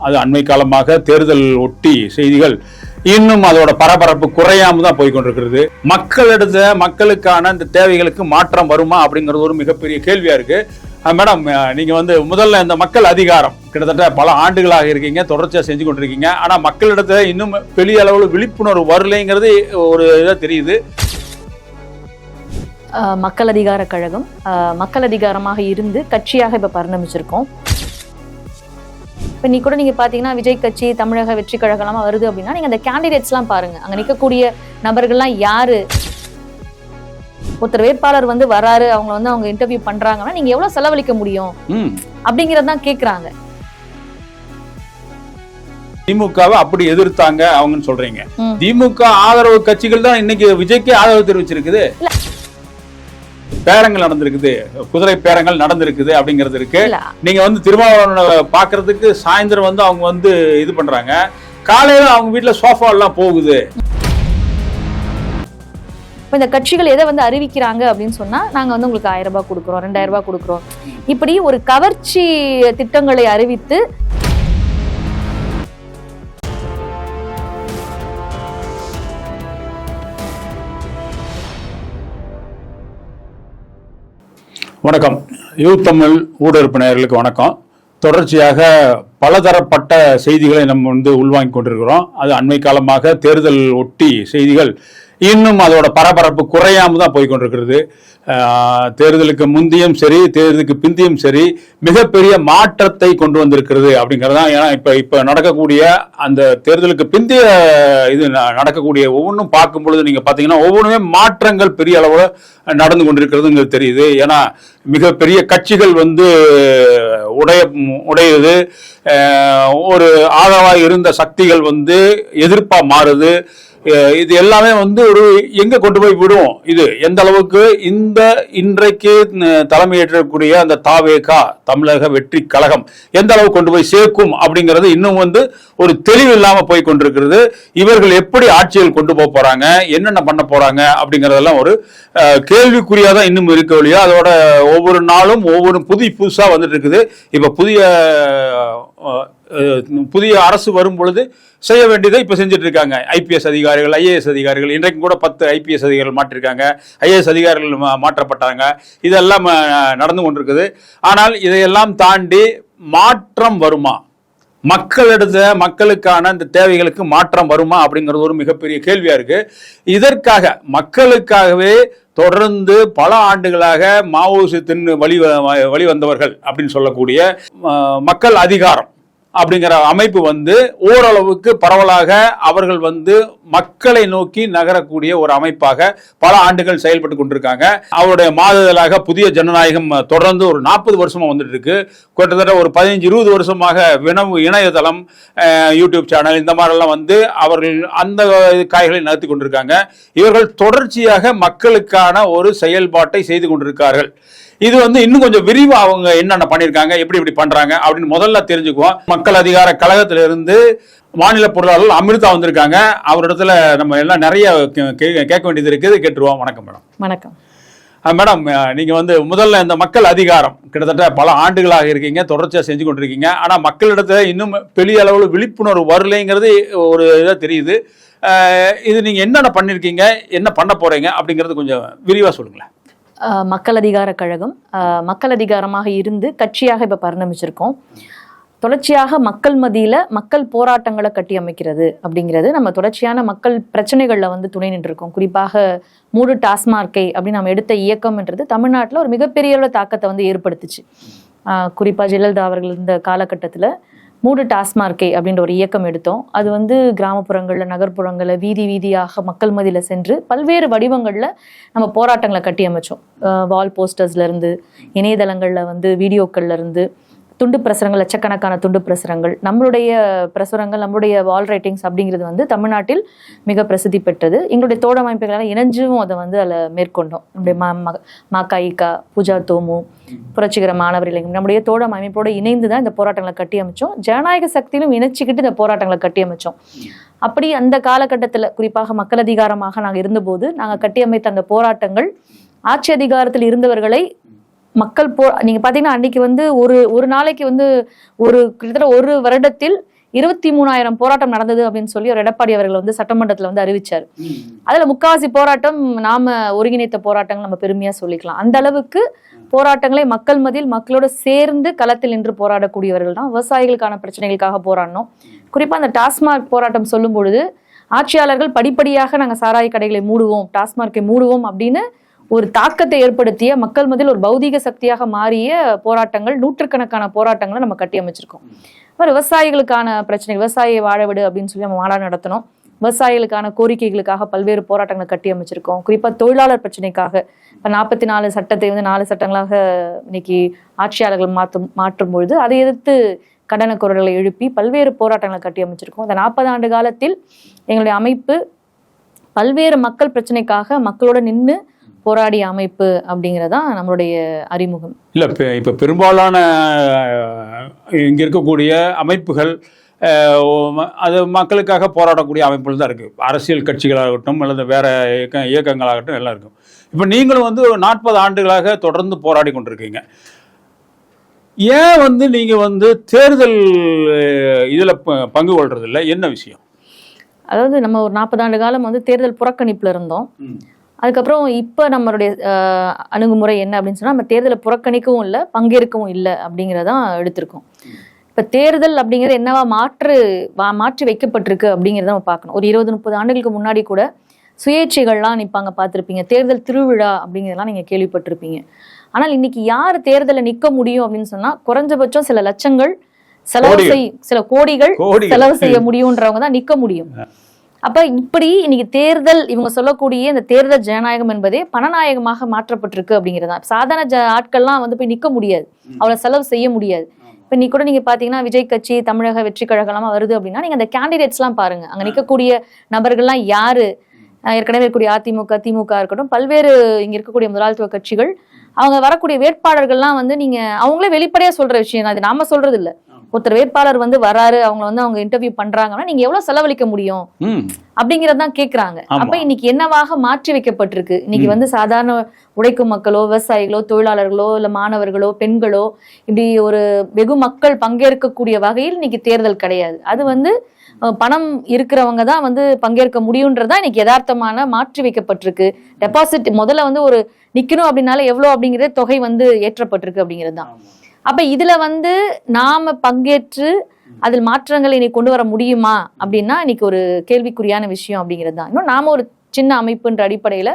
அது அண்மை காலமாக தேர்தல் ஒட்டி செய்திகள் இன்னும் அதோட பரபரப்பு குறையாம தான் போய்கொண்டிருக்கிறது. மக்களுக்கான இந்த தேவைகளுக்கு மாற்றம் வருமா அப்படிங்கிறது ஒரு மிகப்பெரிய கேள்வியா இருக்கு. மேடம், நீங்க முதல்ல இந்த மக்கள் அதிகாரம் கிட்டத்தட்ட பல ஆண்டுகளாக இருக்கீங்க, தொடர்ச்சியா செஞ்சு கொண்டிருக்கீங்க. ஆனா மக்களிடத்துல இன்னும் பெரிய அளவில் விழிப்புணர்வு வரலைங்கிறது ஒரு இதாக தெரியுது. மக்கள் அதிகார கழகம் மக்கள் அதிகாரமாக இருந்து கட்சியாக இப்ப பரிணமிச்சிருக்கோம். இப்போ கூட நீங்க பாத்தீங்கன்னா விஜய் கட்சி, தமிழக வெற்றி கழகம்லாம் வருது அப்படின்னா நீங்க அந்த கேண்டிடேட்ஸ்லாம் பாருங்க. அங்க நிற்கக்கூடிய நபர்கள்லாம் யாரு? ஒருத்தர் வேட்பாளர் வராரு, அவங்க இன்டர்வியூ பண்றாங்கன்னா நீங்க எவ்வளவு செலவழிக்க முடியும் அப்படிங்கறதான் கேக்குறாங்க. திமுகவை அப்படி எதிர்த்தாங்க அவங்கன்னு சொல்றீங்க. திமுக ஆதரவு கட்சிகள் தான் இன்னைக்கு விஜய்க்கு ஆதரவு தெரிவிச்சிருக்குது. பேரங்கள் நடந்திருக்குது, குதிரை பேரங்கள் நடந்திருக்குது அப்படிங்கிறது இருக்கு. நீங்க திருமாவளவனை பாக்குறதுக்கு சாயந்தரம் அவங்க இது பண்றாங்க, காலையில அவங்க வீட்டுல சோஃபா எல்லாம் போகுது. இந்த கட்சிகள் எதை அறிவிக்கிறாங்க அப்படின்னு சொன்னா நாங்க உங்களுக்கு 1000 ரூபாய் கொடுக்குறோம், 2000 ரூபாய் கொடுக்குறோம், இப்படி ஒரு கவர்ச்சி திட்டங்களை அறிவித்து வணக்கம். யூத்தமிழ் ஊடகப்பு நேயர்களுக்கு வணக்கம். தொடர்ச்சியாக பலதரப்பட்ட செய்திகளை நம்ம உள்வாங்கி கொண்டிருக்கிறோம். அது அண்மை காலமாக தேர்தல் ஒட்டி செய்திகள் இன்னும் அதோட பரபரப்பு குறையாம தான் போய்கொண்டிருக்கிறது. தேர்தலுக்கு முந்தியும் சரி, தேர்தலுக்கு பிந்தியும் சரி, மிகப்பெரிய மாற்றத்தை கொண்டு வந்திருக்கிறது அப்படிங்கிறதான். ஏன்னா இப்ப நடக்கக்கூடிய அந்த தேர்தலுக்கு பிந்திய இது நடக்கக்கூடிய ஒவ்வொன்றும் பார்க்கும் பொழுது நீங்க பாத்தீங்கன்னா ஒவ்வொன்றுமே மாற்றங்கள் பெரிய அளவுல நடந்து கொண்டிருக்கிறதுங்கிறது தெரியுது. ஏன்னா மிகப்பெரிய கட்சிகள் உடையுது, ஒரு ஆதரவா இருந்த சக்திகள் எதிர்ப்பா மாறுது. இது எல்லாமே ஒரு எங்க கொண்டு போய் விடும், இது எந்த அளவுக்கு இன்றைக்கு தலைமையேற்றக்கூடிய அந்த தாவேகா தமிழக வெற்றி கழகம் எந்த அளவுக்கு கொண்டு போய் சேர்க்கும் அப்படிங்கிறது இன்னும் ஒரு தெளிவு இல்லாம போய் கொண்டிருக்கிறது. இவர்கள் எப்படி ஆட்சியில் கொண்டு போக போறாங்க, என்னென்ன பண்ண போறாங்க அப்படிங்கறதெல்லாம் ஒரு கேள்விக்குறியாதான் இன்னும் இருக்க வழியா. அதோட ஒவ்வொரு நாளும் ஒவ்வொரு புதுசா வந்துட்டு இருக்குது. இப்ப புதிய அரசு வரும் பொழுது செய்ய வேண்டியதை இப்ப செஞ்சுட்டு இருக்காங்க. ஐபிஎஸ் அதிகாரிகள், ஐஏஎஸ் அதிகாரிகள், இன்றைக்கு கூட 10 ஐபிஎஸ் அதிகாரிகள் மாற்றிருக்காங்க, ஐஏஎஸ் அதிகாரிகள் மாற்றப்பட்டாங்க. இதெல்லாம் நடந்து கொண்டிருக்குது. ஆனால் இதையெல்லாம் தாண்டி மாற்றம் வருமா, மக்களுக்கான இந்த தேவைகளுக்கு மாற்றம் வருமா அப்படிங்கிறது ஒரு மிகப்பெரிய கேள்வியா இருக்கு. இதற்காக மக்களுக்காகவே தொடர்ந்து பல ஆண்டுகளாக மாவோயிசத்தின் வழிவந்தவர்கள் அப்படின்னு சொல்லக்கூடிய மக்கள் அதிகாரம் அப்படிங்கிற அமைப்பு ஓரளவுக்கு பரவலாக அவர்கள் மக்களை நோக்கி நகரக்கூடிய ஒரு அமைப்பாக பல ஆண்டுகள் செயல்பட்டு கொண்டிருக்காங்க. அவருடைய மாதலாக புதிய ஜனநாயகம் தொடர்ந்து ஒரு 40 வருஷமா வந்துட்டு இருக்கு. கிட்டத்தட்ட ஒரு 15-20 வருஷமாக இணையதளம், யூடியூப் சேனல் இந்த மாதிரி எல்லாம் அவர்கள் அந்த காய்களை நடத்தி கொண்டிருக்காங்க. இவர்கள் தொடர்ச்சியாக மக்களுக்கான ஒரு செயல்பாட்டை செய்து கொண்டிருக்கார்கள். இது இன்னும் கொஞ்சம் விரிவா அவங்க என்னென்ன பண்ணிருக்காங்க, எப்படி பண்றாங்க அப்படின்னு முதல்ல தெரிஞ்சுக்குவோம். மக்கள் அதிகார கழகத்திலிருந்து மாநில பொருளாளர் அமிர்தா வந்திருக்காங்க. அவரிடத்துல நம்ம எல்லாம் நிறைய கேட்க வேண்டியது இருக்குது, கேட்டுருவோம். வணக்கம் மேடம். வணக்கம் மேடம், நீங்க முதல்ல இந்த மக்கள் அதிகாரம் கிட்டத்தட்ட பல ஆண்டுகளாக இருக்கீங்க, தொடர்ச்சியா செஞ்சு கொண்டிருக்கீங்க. ஆனா மக்களிடத்துல இன்னும் பெரிய அளவில் விழிப்புணர்வு வரலைங்கிறது ஒரு இதா தெரியுது. இது நீங்க என்னென்ன பண்ணிருக்கீங்க, என்ன பண்ண போறீங்க அப்படிங்கறது கொஞ்சம் விரிவா சொல்லுங்களேன். மக்கள் அதிகார கழகம் மக்கள் அதிகாரமாக இருந்து கட்சியாக இப்ப பரிணமிச்சிருக்கோம். தொடர்ச்சியாக மக்கள் மத்தியில மக்கள் போராட்டங்களை கட்டி அமைக்கிறது அப்படிங்கிறது, நம்ம தொடர்ச்சியான மக்கள் பிரச்சனைகள்ல துணை நின்று இருக்கோம். குறிப்பாக மூடு டாஸ்மார்க்கை அப்படின்னு நம்ம எடுத்த இயக்கம்ன்றது தமிழ்நாட்டில் ஒரு மிகப்பெரிய தாக்கத்தை ஏற்படுத்துச்சு. குறிப்பா ஜெயலலிதா அவர்கள் இந்த காலகட்டத்துல மூடு டாஸ்மார்க்கை அப்படின்ற ஒரு இயக்கம் எடுத்தோம். அது கிராமப்புறங்கள்ல, நகர்ப்புறங்கள்ல, வீதியாக மக்கள் மத்தியில சென்று பல்வேறு வடிவங்கள்ல நம்ம போராட்டங்களை கட்டி அமைச்சோம். வால் போஸ்டர்ஸ்ல இருந்து, இணையதளங்கள்ல வீடியோக்கள்ல இருந்து, துண்டு பிரசுரங்கள், லட்சக்கணக்கான துண்டு பிரசுரங்கள், நம்மளுடைய பிரசுரங்கள், நம்மளுடைய வால் ரைட்டிங்ஸ் அப்படிங்கிறது தமிழ்நாட்டில் மிக பிரசித்தி பெற்றது. எங்களுடைய தோட அமைப்புகளால் இணைஞ்சும் அதை அதில் மேற்கொண்டோம். நம்முடைய மாக்காயிக்கா, பூஜா தோமு, புரட்சிகர மாணவர் இளைஞர், நம்முடைய தோட அமைப்போடு இணைந்து தான் இந்த போராட்டங்களை கட்டி அமைச்சோம். ஜனநாயக சக்தியிலும் இணைச்சிக்கிட்டு இந்த போராட்டங்களை கட்டி அமைச்சோம். அப்படி அந்த காலகட்டத்தில் குறிப்பாக மக்கள் அதிகாரமாக நாங்கள் இருந்தபோது நாங்கள் கட்டி அமைத்த அந்த போராட்டங்கள் ஆட்சி அதிகாரத்தில் இருந்தவர்களை மக்கள் நீங்க பாத்தீங்கன்னா அன்னைக்கு வந்து ஒரு நாளைக்கு வந்து கிட்டத்தட்ட ஒரு வருடத்தில் 23,000 போராட்டம் நடந்தது அப்படின்னு சொல்லி ஒரு எடப்பாடி அவர்கள் வந்து சட்டமன்றத்துல வந்து அறிவிச்சாரு. அதுல முக்காவாசி போராட்டம் நாம ஒருங்கிணைத்த போராட்டங்கள் நம்ம பெருமையா சொல்லிக்கலாம். அந்த அளவுக்கு போராட்டங்களை மக்கள் மத்தியில் மக்களோட சேர்ந்து களத்தில் நின்று போராடக்கூடியவர்கள் தான். விவசாயிகளுக்கான பிரச்சனைகளுக்காக போராடணும். குறிப்பா அந்த டாஸ்மாக் போராட்டம் சொல்லும் பொழுது ஆட்சியாளர்கள் படிப்படியாக நாங்க சாராய கடைகளை மூடுவோம், டாஸ்மார்க்கை மூடுவோம் அப்படின்னு ஒரு தாக்கத்தை ஏற்படுத்திய, மக்கள் மத்தியில் ஒரு பௌதீக சக்தியாக மாறிய போராட்டங்கள், நூற்றுக்கணக்கான போராட்டங்களை நம்ம கட்டி அமைச்சிருக்கோம். விவசாயிகளுக்கான பிரச்சனை, விவசாயியை வாழ விடு அப்படின்னு சொல்லி நம்ம மாநாடு நடத்தணும். விவசாயிகளுக்கான கோரிக்கைகளுக்காக பல்வேறு போராட்டங்களை கட்டி அமைச்சிருக்கோம். குறிப்பா தொழிலாளர் பிரச்சனைக்காக இப்ப 44 சட்டத்தை வந்து 4 சட்டங்களாக இன்னைக்கு ஆட்சியாளர்கள் மாற்றும் பொழுது அதை எதிர்த்து கண்டன குரல்களை எழுப்பி பல்வேறு போராட்டங்களை கட்டி அமைச்சிருக்கோம். இந்த 40 ஆண்டு காலத்தில் எங்களுடைய அமைப்பு பல்வேறு மக்கள் பிரச்சனைக்காக மக்களோட நின்று போராடிய அமைப்பு அப்படிங்கிறதான் நம்மளுடைய அறிமுகம். இல்லை, இப்போ பெரும்பாலான இங்கே இருக்கக்கூடிய அமைப்புகள் அது மக்களுக்காக போராடக்கூடிய அமைப்புகள் தான் இருக்குது. அரசியல் கட்சிகளாகட்டும் அல்லது வேறு இயக்கங்களாகட்டும் எல்லாம் இருக்கும். இப்போ நீங்களும் வந்து 40 ஆண்டுகளாக தொடர்ந்து போராடி கொண்டிருக்கீங்க. ஏன் வந்து நீங்கள் வந்து தேர்தல் இதில் பங்கு கொள்றதில்ல? என்ன விஷயம்? அதாவது நம்ம ஒரு 40 ஆண்டு காலம் வந்து தேர்தல் புறக்கணிப்பில் இருந்தோம். அதுக்கப்புறம் இப்போ நம்மளுடைய அணுகுமுறை என்ன அப்படின்னு சொன்னால், நம்ம தேர்தலை புறக்கணிக்கவும் இல்லை, பங்கேற்கவும் இல்லை அப்படிங்கிறதான் எடுத்திருக்கோம். இப்போ தேர்தல் அப்படிங்கிறது என்னவா மாற்றி வைக்கப்பட்டிருக்கு அப்படிங்கிறத நம்ம பார்க்கணும். ஒரு 20-30 ஆண்டுகளுக்கு முன்னாடி கூட சுயேட்சைகள்லாம் நிற்பாங்க, பார்த்துருப்பீங்க. தேர்தல் திருவிழா அப்படிங்கிறதெல்லாம் நீங்கள் கேள்விப்பட்டிருப்பீங்க. ஆனால் இன்னைக்கு யார் தேர்தலை நிற்க முடியும் அப்படின்னு சொன்னால், குறைஞ்சபட்சம் சில லட்சங்கள் சில கோடிகள் செலவு செய்ய முடியும்ன்றவங்க தான் நிற்க முடியும். அப்ப இப்படி இன்னைக்கு தேர்தல், இவங்க சொல்லக்கூடிய இந்த தேர்தல் ஜனநாயகம் என்பதே பணநாயகமாக மாற்றப்பட்டிருக்கு அப்படிங்கிறதா. சாதாரண ஆட்கள்லாம் வந்து போய் நிற்க முடியாது, அவ்வளவு செலவு செய்ய முடியாது. இப்ப நீ கூட நீங்க பாத்தீங்கன்னா விஜய் கட்சி, தமிழக வெற்றி கழகம்லாம் வருது அப்படின்னா நீங்க அந்த கேண்டிடேட்ஸ் எல்லாம் பாருங்க. அங்க நிற்கக்கூடிய நபர்கள்லாம் யாரு? ஏற்கனவே இருக்கக்கூடிய அதிமுக, திமுக இருக்கட்டும், பல்வேறு இங்க இருக்கக்கூடிய முதலாளித்துவ கட்சிகள், அவங்க வரக்கூடிய வேட்பாளர்கள்லாம் வந்து நீங்க அவங்களே வெளிப்படையா சொல்ற விஷயம் தான். அது நாம சொல்றது இல்ல. ஒருத்தர் வேட்பாளர் வந்து வராரு, அவங்க இன்டர்வியூ பண்றாங்கன்னா நீங்க எவ்வளவு செலவழிக்க முடியும் அப்படிங்கறதான் கேக்குறாங்க. அப்ப இன்னைக்கு என்னவாக மாற்றி வைக்கப்பட்டிருக்கு? இன்னைக்கு வந்து சாதாரண உழைக்கும் மக்களோ, விவசாயிகளோ, தொழிலாளர்களோ, இல்ல மாணவர்களோ, பெண்களோ, இப்படி ஒரு வெகு மக்கள் பங்கேற்கக்கூடிய வகையில் இன்னைக்கு தேர்தல் கிடையாது. அது வந்து பணம் இருக்கிறவங்க தான் வந்து பங்கேற்க முடியும்ன்றதா இன்னைக்கு யதார்த்தமான மாற்றி வைக்கப்பட்டிருக்கு. டெபாசிட் முதல்ல வந்து ஒரு நிக்கணும் அப்படின்னால எவ்வளவு அப்படிங்கிறது தொகை வந்து ஏற்றப்பட்டிருக்கு அப்படிங்கிறது தான். அப்ப இதுல வந்து நாம பங்கேற்று அதில் மாற்றங்களை இன்னைக்கு கொண்டு வர முடியுமா அப்படின்னா இன்னைக்கு ஒரு கேள்விக்குறியான விஷயம் அப்படிங்கிறது தான். இன்னும் நாம ஒரு சின்ன அமைப்புன்ற அடிப்படையில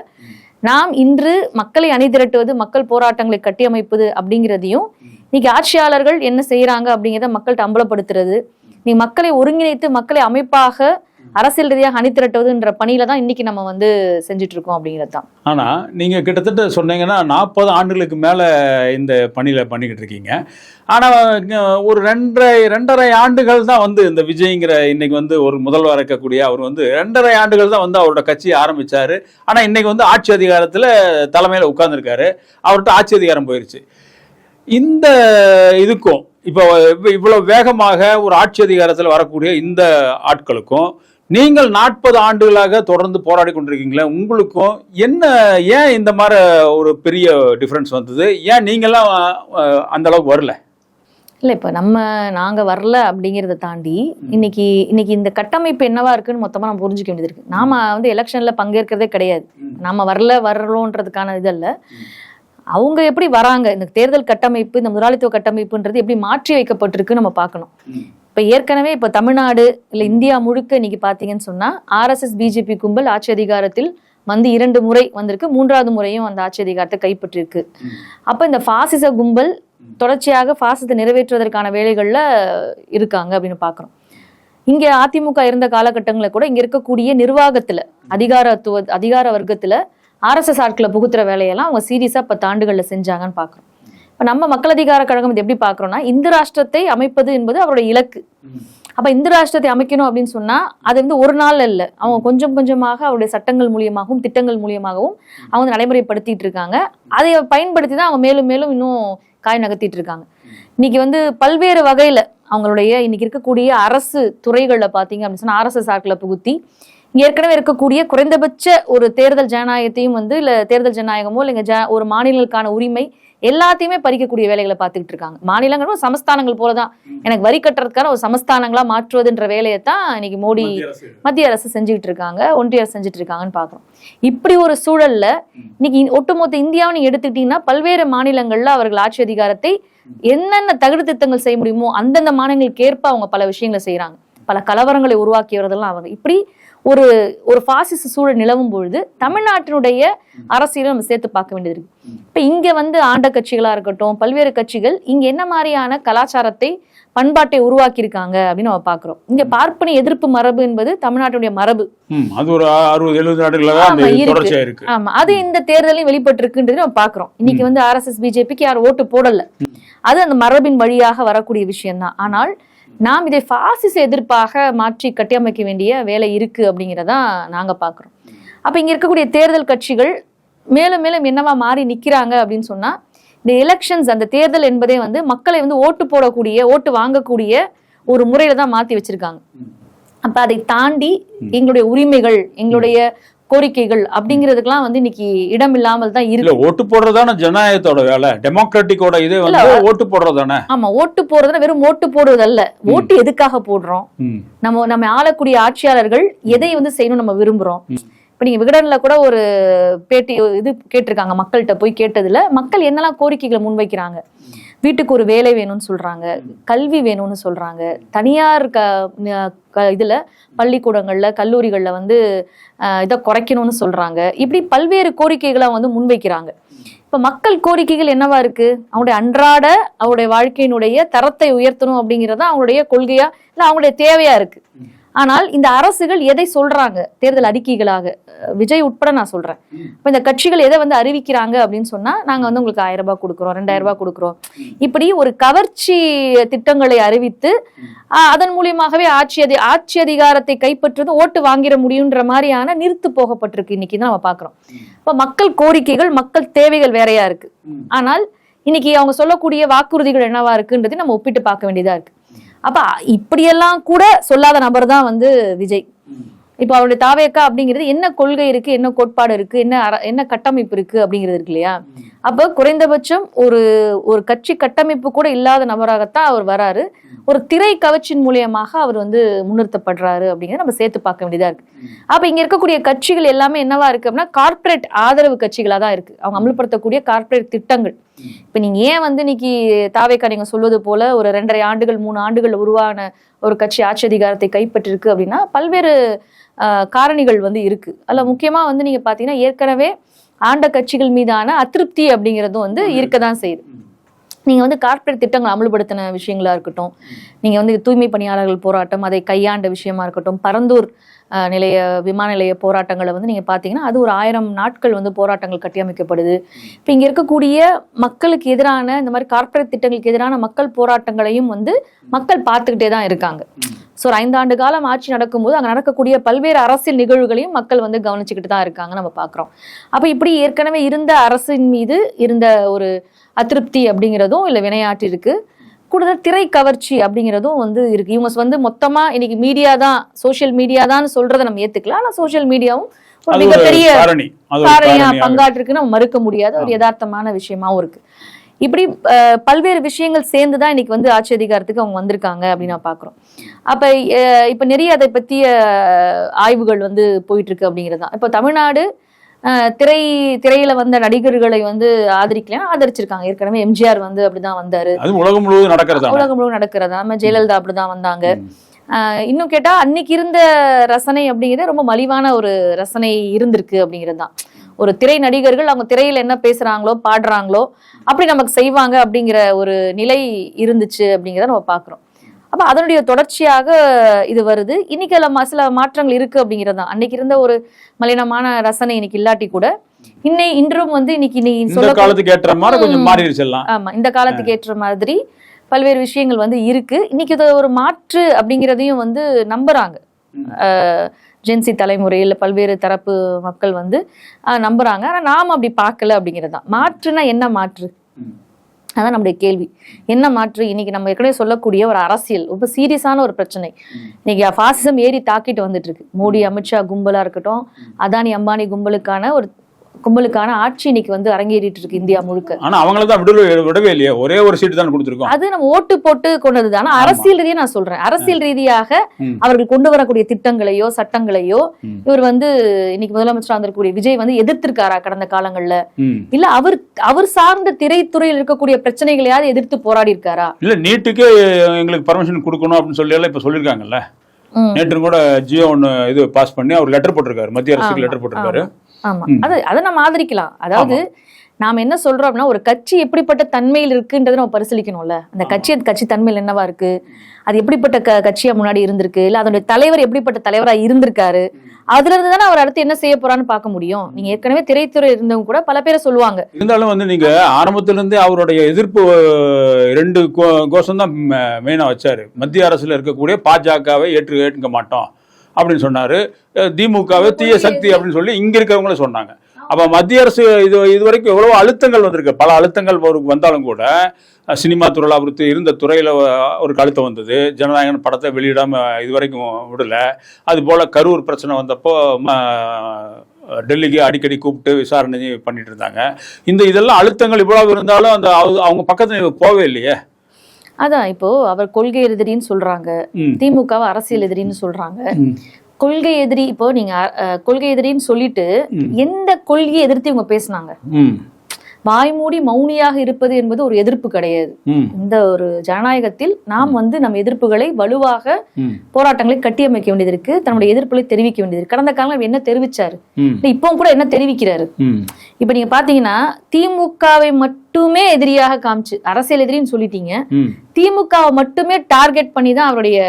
நாம் இன்று மக்களை அணிதிரட்டுவது, மக்கள் போராட்டங்களை கட்டியமைப்பது அப்படிங்கிறதையும், இன்னைக்கு ஆட்சியாளர்கள் என்ன செய்யறாங்க அப்படிங்கிறத மக்கள்கிட்ட அம்பலப்படுத்துறது, நீ மக்களை ஒருங்கிணைத்து மக்களை அமைப்பாக அரசியல் ரீதியாக அணிதிரட்டுவதுன்ற பணியில தான் இன்னைக்கு நம்ம வந்து செஞ்சுட்டு இருக்கோம் அப்படிங்கிறது தான். ஆனா நீங்க கிட்டத்தட்ட சொன்னீங்கன்னா 40 ஆண்டுகளுக்கு மேல இந்த பணியில பண்ணிக்கிட்டு இருக்கீங்க. ஆனா ஒரு 2.5 ஆண்டுகள் தான் வந்து இந்த விஜய்ங்கிற இன்னைக்கு வந்து ஒரு முதல்வர் இருக்கக்கூடிய அவர் வந்து 2.5 ஆண்டுகள் தான் வந்து அவரோட கட்சியை ஆரம்பிச்சாரு. ஆனா இன்னைக்கு வந்து ஆட்சி அதிகாரத்துல தலைமையில உட்கார்ந்துருக்காரு. அவர்கிட்ட ஆட்சி அதிகாரம் போயிருச்சு. இந்த இதுக்கும் இப்போ இவ்வளவு வேகமாக ஒரு ஆட்சி அதிகாரத்தில் வரக்கூடிய இந்த ஆட்களுக்கும் நீங்கள் 40 ஆண்டுகளாக தொடர்ந்து போராடி கொண்டிருக்கீங்களே, உங்களுக்கும் ஏன் இந்த மாதிரி ஒரு பெரிய டிஃபரன்ஸ் வந்தது? ஏன் நீங்கெல்லாம் அந்த அளவுக்கு வரல? இல்ல, இப்ப நாங்க வரல அப்படிங்கிறத தாண்டி இன்னைக்கு இந்த கட்டமைப்பு என்னவா இருக்குன்னு மொத்தமா நம்ம புரிஞ்சுக்க வேண்டியது இருக்கு. நாம வந்து எலெக்ஷன்ல பங்கேற்கிறதே கிடையாது. நாம வரலன்றதுக்கான இது அல்ல. அவங்க எப்படி வராங்க, இந்த தேர்தல் கட்டமைப்பு, இந்த முதலாளித்துவ கட்டமைப்புன்றது எப்படி மாற்றி வைக்கப்பட்டிருக்கு நம்ம பார்க்கணும். இப்ப ஏற்கனவே இப்ப தமிழ்நாடு இல்ல இந்தியா முழுக்க இன்னைக்கு பாத்தீங்கன்னு சொன்னா RSS பிஜேபி கும்பல் ஆட்சி அதிகாரத்தில் வந்து 2 முறை வந்திருக்கு, 3வது முறையும் அந்த ஆட்சி அதிகாரத்தை கைப்பற்றிருக்கு. அப்ப இந்த பாசிச கும்பல் தொடர்ச்சியாக பாசிசத்தை நிறைவேற்றுவதற்கான வேலைகள்ல இருக்காங்க அப்படின்னு பாக்குறோம். இங்க அதிமுக இருந்த காலகட்டங்களை கூட இங்க இருக்கக்கூடிய நிர்வாகத்துல அதிகார வர்க்கத்துல RSS ஆட்களை புகுத்துற வேலையெல்லாம் அவங்க சீரியஸா 10 ஆண்டுகள்ல செஞ்சாங்கன்னு பாக்குறோம். இப்ப நம்ம மக்கள் அதிகார கழகம் இது எப்படி பாக்குறோம்னா, இந்து ராஷ்டிரத்தை அமைப்பது என்பது அவருடைய இலக்கு. அப்ப இந்து ராஷ்டிரத்தை அமைக்கணும் அப்படின்னு சொன்னா அது வந்து ஒரு நாள் இல்ல, அவங்க கொஞ்சம் கொஞ்சமாக அவருடைய சட்டங்கள் மூலியமாகவும் திட்டங்கள் மூலியமாகவும் அவங்க நடைமுறைப்படுத்திட்டு இருக்காங்க. அதை பயன்படுத்தி தான் அவங்க மேலும் மேலும் இன்னும் காய் நகர்த்திட்டு இருக்காங்க. இன்னைக்கு வந்து பல்வேறு வகையில அவங்களுடைய இன்னைக்கு இருக்கக்கூடிய அரசு துறைகள்ல பாத்தீங்க அப்படின்னு சொன்னா RSS ஆட்களை புகுத்தி இங்க ஏற்கனவே இருக்கக்கூடிய குறைந்தபட்ச ஒரு தேர்தல் ஜனநாயகத்தையும் வந்து இல்ல தேர்தல் ஜனநாயகமோ இல்லைங்க ஒரு மாநிலங்களுக்கான உரிமை எல்லாத்தையுமே பறிக்கக்கூடிய வேலைகளை பார்த்துக்கிட்டு இருக்காங்க. மாநிலங்களும் சமஸ்தானங்கள் போலதான், எனக்கு வரி கட்டுறதுக்கான ஒரு சமஸ்தானங்களா மாற்றுவதுன்ற வேலையை தான் இன்னைக்கு மத்திய அரசு செஞ்சுக்கிட்டு இருக்காங்க, ஒன்றிய அரசு செஞ்சுட்டு இருக்காங்கன்னு பாக்குறோம். இப்படி ஒரு சூழல்ல இன்னைக்கு ஒட்டுமொத்த இந்தியாவை நீங்க எடுத்துக்கிட்டீங்கன்னா பல்வேறு மாநிலங்கள்ல அவர்கள் ஆட்சி அதிகாரத்தை என்னென்ன தகுதி திட்டங்கள் செய்ய முடியுமோ அந்தந்த மாநிலங்களுக்கு ஏற்ப அவங்க பல விஷயங்களை செய்யறாங்க. பல கலவரங்களை உருவாக்கியவரெல்லாம் அவங்க. இப்படி ஒரு ஒரு பாசிச சூழல் நிலவும் பொழுது தமிழ்நாட்டினுடைய அரசியலை நம்ம சேர்த்து பார்க்க வேண்டியது இருக்கு. இப்ப இங்க ஆண்ட கட்சிகளா இருக்கட்டும், பல்வேறு கட்சிகள் இங்க என்ன மாதிரியான கலாச்சாரத்தை பண்பாட்டை உருவாக்கி இருக்காங்க அப்படின்னு நம்ம பாக்குறோம். இங்க பார்ப்பன எதிர்ப்பு மரபு என்பது தமிழ்நாட்டுடைய மரபு. அது ஒரு 60-70 ஆண்டுகளாக இருக்கு. ஆமா, அது இந்த தேர்தலையும் வெளிப்பட்டு இருக்குன்றது நம்ம பாக்குறோம். இன்னைக்கு RSS பிஜேபிக்கு யாரும் ஓட்டு போடல, அது அந்த மரபின் வழியாக வரக்கூடிய விஷயம் தான். ஆனால் நாம் இதை பாசிச எதிர்ப்பாக மாற்றி கட்டியமைக்க வேண்டிய வேலை இருக்கு அப்படிங்கிறதா நாங்க பாக்குறோம். அப்ப இங்க இருக்கக்கூடிய தேர்தல் கட்சிகள் மேலும் மேலும் என்னவா மாறி நிக்கிறாங்க அப்படின்னு சொன்னா, இந்த எலெக்ஷன்ஸ், அந்த தேர்தல் என்பதே மக்களை ஓட்டு போடக்கூடிய, ஓட்டு வாங்கக்கூடிய ஒரு முறையில தான் மாத்தி வச்சிருக்காங்க. அப்ப அதை தாண்டி எங்களுடைய உரிமைகள், எங்களுடைய கோரிக்கைகள் அப்படிங்கிறதுக்கெல்லாம் இன்னைக்கு இடம் இல்லாமல் தான் இருக்கு. ஓட்டு போடுறதான ஜனநாயகத்தோட வேலை, டெமோக்ராட்டிக்கோட இதே ஓட்டு போடுறதானே. ஆமா, ஓட்டு போடுறதுனா வெறும் ஓட்டு போடுவது அல்ல. ஓட்டு எதுக்காக போடுறோம், நம்ம ஆளக்கூடிய ஆட்சியாளர்கள் எதை செய்யணும் நம்ம விரும்புறோம். இப்ப நீங்க விகடன்ல கூட ஒரு பேட்டி இது கேட்டிருக்காங்க, மக்கள்கிட்ட போய் கேட்டதுல மக்கள் என்னெல்லாம் கோரிக்கைகளை முன்வைக்கிறாங்க. வீட்டுக்கு ஒரு வேலை வேணும்னு சொல்றாங்க, கல்வி வேணும்னு சொல்றாங்க, தனியார் இதுல பள்ளிக்கூடங்கள்ல கல்லூரிகள்ல இதை குறைக்கணும்னு சொல்றாங்க. இப்படி பல்வேறு கோரிக்கைகளை முன்வைக்கிறாங்க. இப்ப மக்கள் கோரிக்கைகள் என்னவா இருக்கு? அவங்களுடைய அன்றாட அவருடைய வாழ்க்கையினுடைய தரத்தை உயர்த்தணும் அப்படிங்கறத அவங்களுடைய கொள்கையா இல்ல அவங்களுடைய தேவையா இருக்கு. ஆனால் இந்த அரசுகள் எதை சொல்றாங்க தேர்தல் அறிக்கைகளாக, விஜய் உட்பட நான் சொல்றேன், இப்ப இந்த கட்சிகள் எதை அறிவிக்கிறாங்க அப்படின்னு சொன்னா, நாங்க உங்களுக்கு 1000 ரூபாய் கொடுக்குறோம், 2000 ரூபாய் கொடுக்குறோம், இப்படி ஒரு கவர்ச்சி திட்டங்களை அறிவித்து அதன் மூலியமாகவே ஆட்சி அதிகாரத்தை கைப்பற்றுவது, ஓட்டு வாங்கிட முடியுன்ற மாதிரியான நிறுத்து போகப்பட்டிருக்கு. இன்னைக்கு தான் நம்ம பாக்குறோம். இப்ப மக்கள் கோரிக்கைகள், மக்கள் தேவைகள் வேறையா இருக்கு. ஆனால் இன்னைக்கு அவங்க சொல்லக்கூடிய வாக்குறுதிகள் என்னவா இருக்குன்றதை நம்ம ஒப்பிட்டு பார்க்க வேண்டியதா இருக்கு. அப்ப இப்படியெல்லாம் கூட சொல்லாத நபர் தான் விஜய். இப்ப அவருடைய தாவேக்கா அப்படிங்கிறது என்ன கொள்கை இருக்கு, என்ன கோட்பாடு இருக்கு, என்ன கட்டமைப்பு இருக்கு அப்படிங்கிறது இருக்கு இல்லையா? அப்ப குறைந்தபட்சம் ஒரு கட்சி கட்டமைப்பு கூட இல்லாத நபராகத்தான் அவர் வராரு. ஒரு திரை கவர்ச்சியின் மூலியமாக அவர் முன்னிறுத்தப்படுறாரு அப்படிங்கிறத நம்ம சேர்த்து பார்க்க வேண்டியதா இருக்கு. அப்ப இங்க இருக்கக்கூடிய கட்சிகள் எல்லாமே என்னவா இருக்கு அப்படின்னா, கார்பரேட் ஆதரவு கட்சிகளா தான் இருக்கு. அவங்க அமல்படுத்தக்கூடிய கார்பரேட் திட்டங்கள். இப்ப நீங்க ஏன் இன்னைக்கு தாவேக்கா நீங்க சொல்வது போல ஒரு 2.5 ஆண்டுகள் 3 ஆண்டுகள் உருவான ஒரு கட்சி ஆட்சி அதிகாரத்தை கைப்பற்றிருக்கு அப்படின்னா பல்வேறு காரணிகள் இருக்கு. அதுல முக்கியமா நீங்க பாத்தீங்கன்னா, ஏற்கனவே ஆண்ட கட்சிகள் மீதான அதிருப்தி அப்படிங்கிறதும் இருக்கதான் செய்யுது. நீங்க கார்பரேட் திட்டங்கள் அமல்படுத்தின விஷயங்களா இருக்கட்டும், நீங்க தூய்மை பணியாளர்கள் போராட்டம், அதை கையாண்ட விஷயமா இருக்கட்டும், பரந்தூர் விமான நிலைய போராட்டங்களை நீங்க பாத்தீங்கன்னா அது ஒரு 1000 நாட்கள் போராட்டங்கள் கட்டியமைக்கப்படுது. இப்ப இங்க இருக்கக்கூடிய மக்களுக்கு எதிரான இந்த மாதிரி கார்பரேட் திட்டங்களுக்கு எதிரான மக்கள் போராட்டங்களையும் மக்கள் பார்த்துக்கிட்டே தான் இருக்காங்க. ஸோ ஒரு 5 ஆண்டு காலம் ஆட்சி நடக்கும்போது அங்க நடக்கக்கூடிய பல்வேறு அரசியல் நிகழ்வுகளையும் மக்கள் கவனிச்சுக்கிட்டு தான் இருக்காங்க, நம்ம பாக்குறோம். அப்ப இப்படி ஏற்கனவே இருந்த அரசின் மீது இருந்த ஒரு அதிருப்தி அப்படிங்கிறதும் இல்ல வினையாற்றி இருக்கு. கூடுதல் திரை கவர்ச்சி அப்படிங்கிறதும் இருக்கு. இவங்க மொத்தமா இன்னைக்கு மீடியா தான், சோசியல் மீடியா தான் சொல்றதை நம்ம ஏத்துக்கலாம். ஆனா சோசியல் மீடியாவும் ஒரு மிகப்பெரிய காரணியா பங்காற்றுக்குன்னு நம்ம மறுக்க முடியாத ஒரு யதார்த்தமான விஷயமாவும் இருக்கு. இப்படி பல்வேறு விஷயங்கள் சேர்ந்துதான் இன்னைக்கு ஆட்சி அதிகாரத்துக்கு அவங்க வந்திருக்காங்க அப்படின்னு நான் பாக்குறோம். அப்ப இப்ப நிறைய அதை பத்திய ஆய்வுகள் போயிட்டு இருக்கு அப்படிங்கிறதுதான். இப்ப தமிழ்நாடு திரையில வந்த நடிகர்களை ஆதரிக்கலாம், ஆதரிச்சிருக்காங்க. ஏற்கனவே எம்ஜிஆர் அப்படிதான் வந்தாரு. உலகம் முழுவதும் நடக்கிறதா. நம்ம ஜெயலலிதா அப்படிதான் வந்தாங்க. இன்னும் கேட்டா அன்னைக்கு இருந்த ரசனை அப்படிங்கிறது ரொம்ப மலிவான ஒரு ரசனை இருந்திருக்கு அப்படிங்கிறது தான். ஒரு திரை நடிகர்கள் அவங்க திரையில என்ன பேசுறாங்களோ பாடுறாங்களோ அப்படி நமக்கு செய்வாங்க அப்படிங்கிற ஒரு நிலை இருந்துச்சு அப்படிங்கிறத நம்ம பாக்குறோம். அப்ப அதனுடைய தொடர்ச்சியாக இது வருது. இன்னைக்கு சில மாற்றங்கள் இருக்கு அப்படிங்கிறது தான். அன்னைக்கு இருந்த ஒரு மலினமான ரசனை இன்னைக்கு இல்லாட்டி கூட இன்றும் இன்னைக்கு சொல்ல காலத்துக்கு ஏற்ற மாதிரி கொஞ்சம் மாறி இருக்கலாம். ஆமா, இந்த காலத்துக்கு ஏற்ற மாதிரி பல்வேறு விஷயங்கள் இருக்கு. இன்னைக்கு இது ஒரு மாற்று அப்படிங்கிறதையும் நம்புறாங்க. ஜென்சி தலைமுறையில் பல்வேறு தரப்பு மக்கள் நம்புறாங்க. ஆனா நாம அப்படி பார்க்கல அப்படிங்கிறது தான். மாற்றுனா என்ன மாற்று? அதான் நம்முடைய கேள்வி. என்ன மாற்று? இன்னைக்கு நம்ம ஏற்கனவே சொல்லக்கூடிய ஒரு அரசியல் ரொம்ப சீரியஸான ஒரு பிரச்சனை. இன்னைக்கு பாசிசம் ஏறி தாக்கிட்டு வந்துட்டு இருக்கு. மோடி அமித்ஷா கும்பலா இருக்கட்டும், அதானி அம்பானி கும்பலுக்கான ஒரு கும்பலுக்கான ஆட்சி இன்னைக்கு வந்து அரங்கேறிட்டு இருக்கு இந்தியா முழுக்க. ஆனா அவங்கள தான் விடவே இல்லையே, ஒரே ஒரு சீட்டு தான் கொடுத்திருக்கோம். அது நம்ம ஓட்டு போட்டு கொண்டது. ஆனா அரசியல் ரீதியா நான் சொல்றேன், அரசியல் ரீதியாக அவர்கள் கொண்டு வரக்கூடிய திட்டங்களையோ சட்டங்களையோ இவர் வந்து இன்னைக்கு முதலமைச்சரா வந்திருக்கக்கூடிய விஜய் வந்து எதிர்த்திருக்காரா கடந்த காலங்கள்ல? இல்ல அவர் சார்ந்த திரைத்துறையில் இருக்கக்கூடிய பிரச்சனைகளையாவது எதிர்த்து போராடி இருக்காரா? இல்ல நீட்டுக்கு எங்களுக்கு பர்மிஷன் கொடுக்கணும் அப்படின்னு சொல்லி எல்லாம் இப்ப சொல்லிருக்காங்கல்ல. நேற்று கூட ஜியோ ஒன்னு இது பாஸ் பண்ணி அவர் லெட்டர் போட்டிருக்காரு, மத்திய அரசுக்கு லெட்டர் போட்டிருக்காரு. ஆமா, அதை நம்ம ஆதரிக்கலாம். அதாவது நாம என்ன சொல்றோம் அப்படின்னா, ஒரு கட்சி எப்படிப்பட்ட தன்மையில் இருக்குன்றதை நம்ம பரிசீலிக்கணும்ல. அந்த கட்சி தன்மையில் என்னவா இருக்கு, அது எப்படிப்பட்ட கட்சியா முன்னாடி இருந்திருக்கு, இல்ல அதனுடைய தலைவர் எப்படிப்பட்ட தலைவரா இருந்திருக்காரு, அதுல இருந்து தானே அவர் அடுத்து என்ன செய்ய போறான்னு பார்க்க முடியும். நீங்க ஏற்கனவே திரைத்துறை இருந்தவங்க கூட பல பேரை சொல்லுவாங்க. இருந்தாலும் வந்து நீங்க ஆரம்பத்துல இருந்தே அவருடைய எதிர்ப்பு 2 கோஷம் தான் மெயினா வச்சாரு. மத்திய அரசுல இருக்கக்கூடிய பாஜகவை ஏற்றுக்க மாட்டோம் அப்படின்னு சொன்னாரு, திமுகவை தீய சக்தி அப்படின்னு சொல்லி இங்க இருக்கிறவங்களும் சொன்னாங்க. அப்ப மத்திய அரசு இதுவரைக்கும் எவ்வளவு அழுத்தங்கள் வந்திருக்கு, பல அழுத்தங்கள் வந்தாலும் கூட சினிமா துறையில் அவருக்கு இருந்த துறையில ஒரு அழுத்தம் வந்தது. ஜனநாயகன் படத்தை வெளியிடாம இதுவரைக்கும் விடல. அது போல கரூர் பிரச்சனை வந்தப்போ டெல்லிக்கு அடிக்கடி கூப்பிட்டு விசாரணை பண்ணிட்டு இருந்தாங்க. இதெல்லாம் அழுத்தங்கள் இவ்வளவு இருந்தாலும் அந்த அவங்க பக்கத்துல போவே இல்லையே. அதான் இப்போ அவர் கொள்கை எதிரின்னு சொல்றாங்க, திமுகவை அரசியல் எதிரின்னு சொல்றாங்க. கொள்கை எதிரி, இப்போ நீங்க கொள்கை எதிரின்னு சொல்லிட்டு எந்த கொள்கையை எதிர்த்து இவங்க பேசினாங்க? வாய்மூடி மௌனியாக இருப்பது என்பது ஒரு எதிர்ப்பு கிடையாது. இந்த ஒரு ஜனநாயகத்தில் நாம் வந்து நம்ம எதிர்ப்புகளை வலுவாக போராட்டங்களை கட்டியமைக்க வேண்டியது இருக்கு, தன்னுடைய எதிர்ப்புகளை தெரிவிக்க வேண்டியது இருக்கு. கடந்த காலம் என்ன தெரிவிச்சாரு, இப்பவும் கூட என்ன தெரிவிக்கிறாரு? இப்ப நீங்க பாத்தீங்கன்னா திமுகவை மட்டுமே எதிரியாக காமிச்சு அரசியல் எதிரின்னு சொல்லிட்டீங்க, திமுகவை மட்டுமே டார்கெட் பண்ணி தான் அவருடைய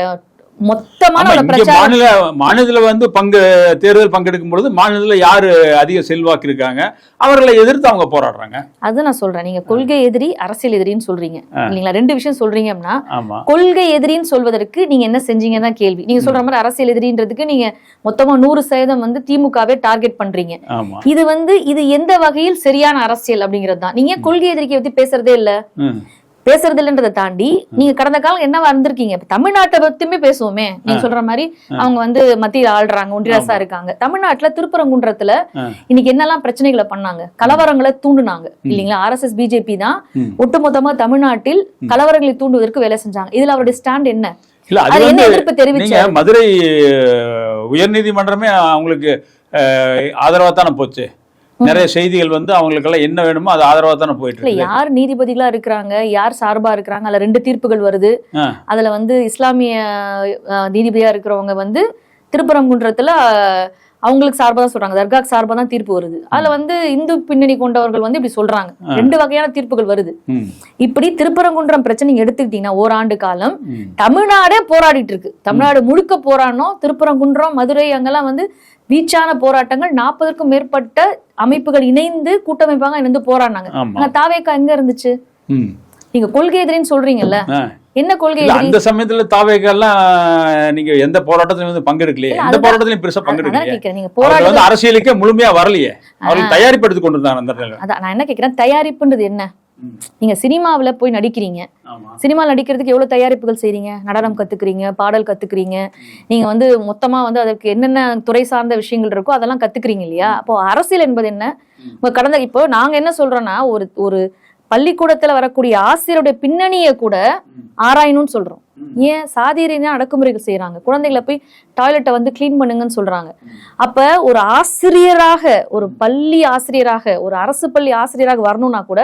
மொத்தமான மாநிலத்துல வந்து தேர்தல் பங்கெடுக்கும் பொழுது மாநிலத்துல யாரு அதிக செல்வாக்கு இருக்காங்க அவர்களை எதிர்த்து அவங்க போராடுறாங்க. அது நான் சொல்றேன், நீங்க கொள்கை எதிரி அரசியல் எதிரின்னு சொல்றீங்க இல்லீங்களா? 2 விஷயம் சொல்றீங்க அப்படின்னா, கொள்கை எதிரின்னு சொல்வதற்கு நீங்க என்ன செஞ்சீங்கன்னு தான் கேள்வி. நீங்க சொல்ற மாதிரி அரசியல் எதிரின்றதுக்கு நீங்க மொத்தமா 100% வந்து திமுகவே டார்கெட் பண்றீங்க. இது எந்த வகையில் சரியான அரசியல் அப்படிங்கிறது தான். நீங்க கொள்கை எதிரிக்கை பத்தி பேசுறதே இல்ல, பேசுறது இல்லைன்றதை தாண்டி நீங்க கடந்த காலம் என்னவா இருந்திருக்கீங்க? தமிழ்நாட்டை பத்தியுமே பேசுவோமே. நீங்க சொல்ற மாதிரி அவங்க வந்து மத்தியில் ஆள்றாங்க, ஒன்றிய அரசா இருக்காங்க. தமிழ்நாட்டுல திருப்பரங்குன்றத்துல இன்னைக்கு என்னெல்லாம் பிரச்சனைகளை பண்ணாங்க, கலவரங்களை தூண்டுனாங்க இல்லீங்களா? RSS BJP தான் ஒட்டுமொத்தமா தமிழ்நாட்டில் கலவரங்களை தூண்டுவதற்கு வேலை செஞ்சாங்க. இதுல அவருடைய ஸ்டாண்ட் என்ன? எதிர்ப்பு தெரிவிச்ச மதுரை உயர்நீதிமன்றமே அவங்களுக்கு ஆதரவா தானே போச்சு. நிறைய செய்திகள் வந்து அவங்களுக்கெல்லாம் என்ன வேணுமோ அது ஆதரவா தானே போயிட்டு இருக்கு. யார் நீதிபதிகளா இருக்கிறாங்க, யார் சார்பா இருக்கிறாங்க, அதுல 2 தீர்ப்புகள் வருது. அதுல வந்து இஸ்லாமிய நீதிபதியா இருக்கிறவங்க வந்து திருப்பரங்குன்றத்துல அவங்களுக்கு சார்பா தான் சொல்றாங்க, தர்காக்கு சார்பா தான் தீர்ப்பு வருது. அதுல வந்து இந்து பின்னணி கொண்டவர்கள் வந்து இப்படி சொல்றாங்க. 2 வகையான தீர்ப்புகள் வருது. இப்படி திருப்பரங்குன்றம் பிரச்சனை நீங்க எடுத்துக்கிட்டீங்கன்னா ஓராண்டு காலம் தமிழ்நாடே போராடிட்டு இருக்கு. தமிழ்நாடு முழுக்க போராடணும். திருப்பரங்குன்றம், மதுரை அங்கெல்லாம் வந்து வீச்சான போராட்டங்கள், 40க்கும் மேற்பட்ட அமைப்புகள் இணைந்து கூட்டமைப்பாங்க இணைந்து போராடினாங்க. தாவேக்கா எங்க இருந்துச்சு? நீங்க கொள்கை எதிரின்னு சொல்றீங்கல்ல, என்ன கொள்கை? அந்த சமயத்துல தாவேக்கெல்லாம் நீங்க எந்த போராட்டத்திலும் வந்து பங்கெடுக்கலையே, எந்த போராட்டத்திலும் பெருசா பங்கெடுக்கலையே, அரசியலுக்கே முழுமையா வரலையே, அவர்கள் தயாரிப்பு கொண்டிருந்தாங்க. அதான் நான் என்ன கேட்கிறேன், தயாரிப்புன்றது என்ன? நீங்க சினிமாவில போய் நடிக்கிறீங்க, சினிமாவில் நடிக்கிறதுக்கு எவ்வளவு தயாரிப்புகள் செய்றீங்க, நடனம் கத்துக்கிறீங்க, பாடல் கத்துக்கிறீங்க, நீங்க வந்து மொத்தமா வந்து அதுக்கு என்னென்ன துறை சார்ந்த விஷயங்கள் இருக்கோ அதெல்லாம் கத்துக்கிறீங்க இல்லையா? அப்போ அரசியல் என்பது என்ன? கடந்த இப்போ நாங்க என்ன சொல்றோம்னா, ஒரு பள்ளிக்கூடத்துல வரக்கூடிய ஆசிரியருடைய பின்னணியை கூட ஆராயணும்னு சொல்றோம். ஏன் சாதி ரீதியான அடக்குமுறைகள் செய்யறாங்க, குழந்தைகளை போய் டாய்லெட்டை வந்து கிளீன் பண்ணுங்கன்னு சொல்றாங்க. அப்ப ஒரு ஆசிரியராக, ஒரு பள்ளி ஆசிரியராக, ஒரு அரசு பள்ளி ஆசிரியராக வரணும்னா கூட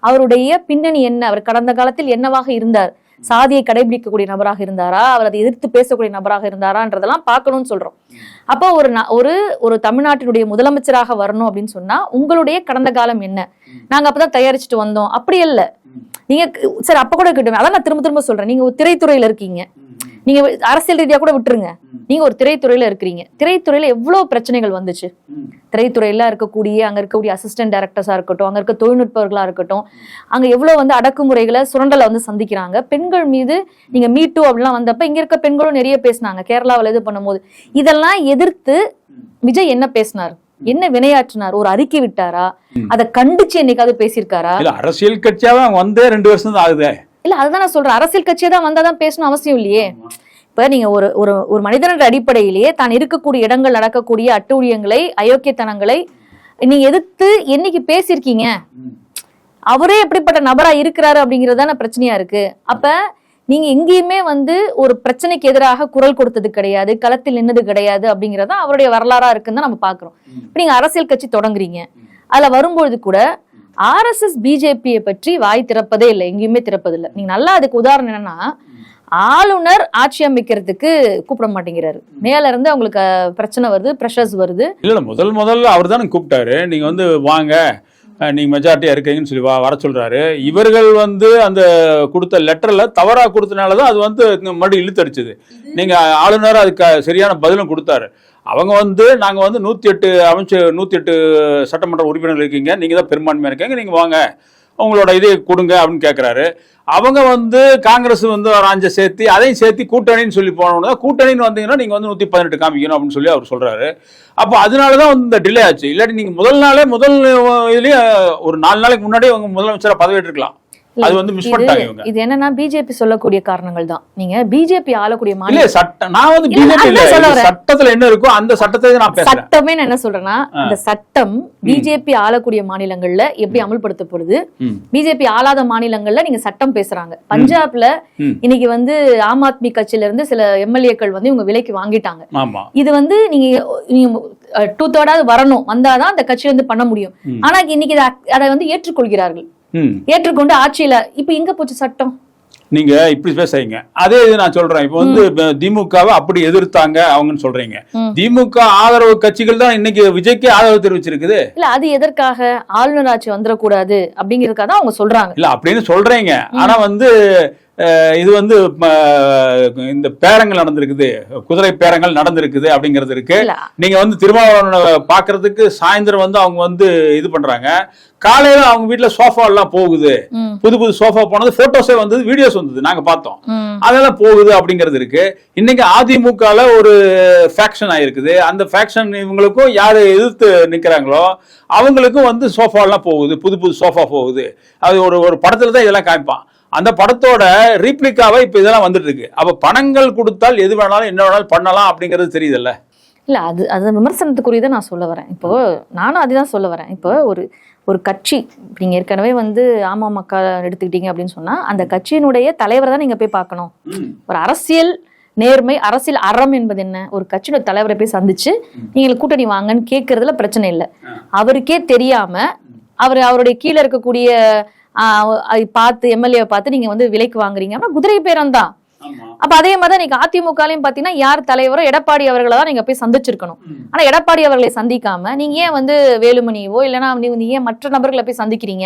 அவருடைய பின்னணி என்ன, அவர் கடந்த காலத்தில் என்னவாக இருந்தார், சாதியை கடைபிடிக்கக்கூடிய நபராக இருந்தாரா, அவர் அதை எதிர்த்து பேசக்கூடிய நபராக இருந்தாரான்றதெல்லாம் பார்க்கணும்னு சொல்றோம். அப்போ ஒரு தமிழ்நாட்டினுடைய முதலமைச்சராக வரணும் அப்படின்னு சொன்னா உங்களுடைய கடந்த காலம் என்ன, நாங்க அப்பதான் தயாரிச்சுட்டு வந்தோம் அப்படி இல்ல. நீங்க சரி அப்ப கூட இருக்கட்டும், அதான் நான் திரும்ப சொல்றேன், நீங்க ஒரு திரைத்துறையில இருக்கீங்க, நீங்க அரசியல் ரீதியா கூட விட்டுருங்க, நீங்க ஒரு திரைத்துறையில இருக்கிறீங்க. திரைத்துறையில எவ்வளவு பிரச்சனைகள் வந்துச்சு. திரைத்துறையில இருக்கக்கூடிய அங்க இருக்கக்கூடிய அசிஸ்டன்ட் டைரக்டர்ஸா இருக்கட்டும், அங்க இருக்க தொழில்நுட்பர்களா இருக்கட்டும், அங்க எவ்வளவு வந்து அடக்குமுறைகளை சுரண்டலை வந்து சந்திக்கிறாங்க. பெண்கள் மீது நீங்க மீட்டு அப்படிலாம் வந்தப்ப இங்க இருக்க பெண்களும் நிறைய பேசினாங்க. கேரளாவில் இது பண்ணும்போது இதெல்லாம் எதிர்த்து விஜய் என்ன பேசினார், என்ன வினையாற்றினார், ஒரு அறிக்கை விட்டாரா, அதை கண்டிச்சு என்னைக்காவது பேசியிருக்காரா? அரசியல் கட்சியாவே வந்தே 2 வருஷம் தான் ஆகுது. இல்ல அதுதான் நான் சொல்றேன், அரசியல் கட்சியை தான் வந்தாதான் பேசணும் அவசியம் இல்லையே. இப்ப நீங்க ஒரு மனிதனோட அடிப்படையிலேயே தான் இருக்கக்கூடிய இடங்கள் நடக்கக்கூடிய அட்டூழியங்களை, அயோக்கியத்தனங்களை நீங்க எதிர்த்து என்னைக்கு பேசியிருக்கீங்க, அவரே எப்படிப்பட்ட நபரா இருக்கிறாரு அப்படிங்கறதுதான பிரச்சனையா இருக்கு. அப்ப நீங்க எங்கேயுமே வந்து ஒரு பிரச்சனைக்கு எதிராக குரல் கொடுத்தது கிடையாது, களத்தில் நின்னது கிடையாது அப்படிங்கறத அவருடைய வரலாறா இருக்குன்னு தான் நம்ம பாக்குறோம். இப்ப நீங்க அரசியல் கட்சி தொடங்குறீங்க, அதுல வரும்பொழுது கூட RSS பிஜேபியை பற்றி வாய் திறப்பதே இல்லை, எங்கேயுமே திறப்பதில்லை. நீங்க நல்லா அதுக்கு உதாரணம் என்னன்னா, ஆளுநர் ஆட்சி அமைக்கிறதுக்கு கூப்பிட மாட்டேங்கிறாரு, மேல இருந்து அவங்களுக்கு பிரச்சனை வருது, பிரஷர்ஸ் வருது. இல்ல முதல்ல அவர் தானே கூப்பிட்டாரு, நீங்க வந்து வாங்க நீங்க மெஜாரிட்டியா இருக்கீங்கன்னு சொல்லி வர சொல்றாரு. இவர்கள் வந்து அந்த கொடுத்த லெட்டர்ல தவறா கொடுத்தனாலதான் அது வந்து மறுபடியும் இழுத்தடிச்சது. நீங்க ஆளுநர் அதுக்கு சரியான பதிலும் கொடுத்தாரு. அவங்க வந்து நாங்க வந்து 108 சட்டமன்ற உறுப்பினர்கள் இருக்கீங்க, நீங்க தான் பெரும்பான்மையா இருக்கீங்க, நீங்க வாங்க உங்களோட இதை கொடுங்க அப்படின்னு கேட்கிறாரு. அவங்க வந்து காங்கிரஸ் வந்து ஒரு 5 சேர்த்து அதையும் சேர்த்து கூட்டணின்னு சொல்லி போனோம்னா, கூட்டணின்னு வந்தீங்கன்னா நீங்க வந்து 118 காமிக்கணும் அப்படின்னு சொல்லி அவர் சொல்றாரு. அப்போ அதனாலதான் வந்து இந்த டிலே ஆச்சு. இல்லாட்டி நீங்க முதல் இதுலயே ஒரு 4 நாளைக்கு முன்னாடியே அவங்க முதலமைச்சரா பதவியேற்றுக்கலாம். அது வந்து மிஸ் பண்ணிட்டாங்க இவங்க. இது என்னன்னா பிஜேபி சொல்லக்கூடிய காரணங்கள் தான். நீங்க பிஜேபி ஆளக்கூடிய இல்ல சட்டம், நான் வந்து பிஜேபி இல்ல, சட்டத்துல என்ன இருக்கோ அந்த சட்டத்தை நான் பேசுறேன். சட்டமே நான் என்ன சொல்றேன்னா, இந்த சட்டம் பிஜேபி ஆளக்கூடிய மாநிலங்கள்ல எப்படி அமல்படுத்தப்படுது, பிஜேபி ஆளாத மாநிலங்கள்ல நீங்க சட்டம் பேசுறாங்க. பஞ்சாப்ல இன்னைக்கு வந்து ஆம் ஆத்மி கட்சியில இருந்து சில எம்எல்ஏக்கள் வந்து இவங்க விலைக்கு வாங்கிட்டாங்க. இது வந்து நீங்க 2/3 வரணும், வந்தாதான் அந்த கட்சி வந்து பண்ண முடியும். ஆனா இன்னைக்கு அதை வந்து ஏற்றுக்கொள்கிறார்கள். ஏற்றுக்கொண்டு ஆட்சியில இப்ப எங்க போச்சு சட்டம்? நீங்க இப்படி பேசுறீங்க, அதே இது நான் சொல்றேன். இப்ப வந்து திமுகவை அப்படி எதிர்த்தாங்க அவங்கன்னு சொல்றீங்க. திமுக ஆதரவு கட்சிகள் தான் இன்னைக்கு விஜய்க்கு ஆதரவு தெரிவிச்சிருக்குது. இல்ல அது எதற்காக? ஆளுநர் ஆட்சி வந்துடக்கூடாது அப்படிங்கிறதுக்காக தான் அவங்க சொல்றாங்க. இல்ல அப்படின்னு சொல்றீங்க, ஆனா வந்து இது வந்து இந்த பேரங்கள் நடந்திருக்குது, குதிரை பேரங்கள் நடந்திருக்குது அப்படிங்கிறது இருக்கு. நீங்க வந்து திருமாவளவனை பாக்குறதுக்கு சாயந்தரம் வந்து அவங்க வந்து இது பண்றாங்க, காலையில அவங்க வீட்டுல சோஃபா எல்லாம் போகுது, புது சோஃபா போனது, போட்டோஸே வந்தது, வீடியோஸ் வந்தது, நாங்க பார்த்தோம், அதெல்லாம் போகுது அப்படிங்கிறது இருக்கு. இன்னைக்கு அதிமுகல ஒரு ஃபேக்ஷன் ஆயிருக்குது. அந்த ஃபேக்ஷன் இவங்களுக்கும் யாரு எதிர்த்து நிக்கிறாங்களோ அவங்களுக்கும் வந்து சோஃபா எல்லாம் போகுது, புது சோஃபா போகுது. அது ஒரு படத்துல தான் இதெல்லாம் காமிப்பான். அந்த படத்தோட ரீப்ளிகாவை இப்ப இதெல்லாம் வந்துட்டு இருக்கு. அப்ப பணங்கள் கொடுத்தால் எது வேணாலும் என்ன வேணாலும் பண்ணலாம் அப்படிங்கிறது தெரியுதுல்ல. இல்ல அது விமர்சனத்துக்குரியதை நான் சொல்ல வரேன். இப்போ நானும் அதுதான் சொல்ல வரேன். இப்போ ஒரு கட்சி நீங்க ஏற்கனவே வந்து அமமுக எடுத்துக்கிட்டீங்க அப்படின்னு சொன்னா, அந்த கட்சியினுடைய தலைவரை தான் நீங்க போய் பார்க்கணும். ஒரு அரசியல் நேர்மை, அரசியல் அறம் என்பது என்ன? ஒரு கட்சியோட தலைவரை போய் சந்திச்சு நீங்க கூட்டணி வாங்கன்னு கேட்கறதுல பிரச்சனை இல்லை. அவருக்கே தெரியாம அவருடைய கீழே இருக்கக்கூடிய பார்த்து எம்எல்ஏ பார்த்து நீங்க வந்து விலைக்கு வாங்குறீங்க, அப்படின்னா குதிரை பேரம் தான். அப்ப அதே மாதிரி நீங்க அதிமுகலையும் பாத்தீங்கன்னா யார் தலைவரோ எடப்பாடி அவர்களை தான் நீங்க போய் சந்திச்சிருக்கணும். ஆனா எடப்பாடி அவர்களை சந்திக்காம நீங்க ஏன் வந்து வேலுமணியவோ இல்லைன்னா நீங்க ஏன் மற்ற நபர்களை போய் சந்திக்கிறீங்க,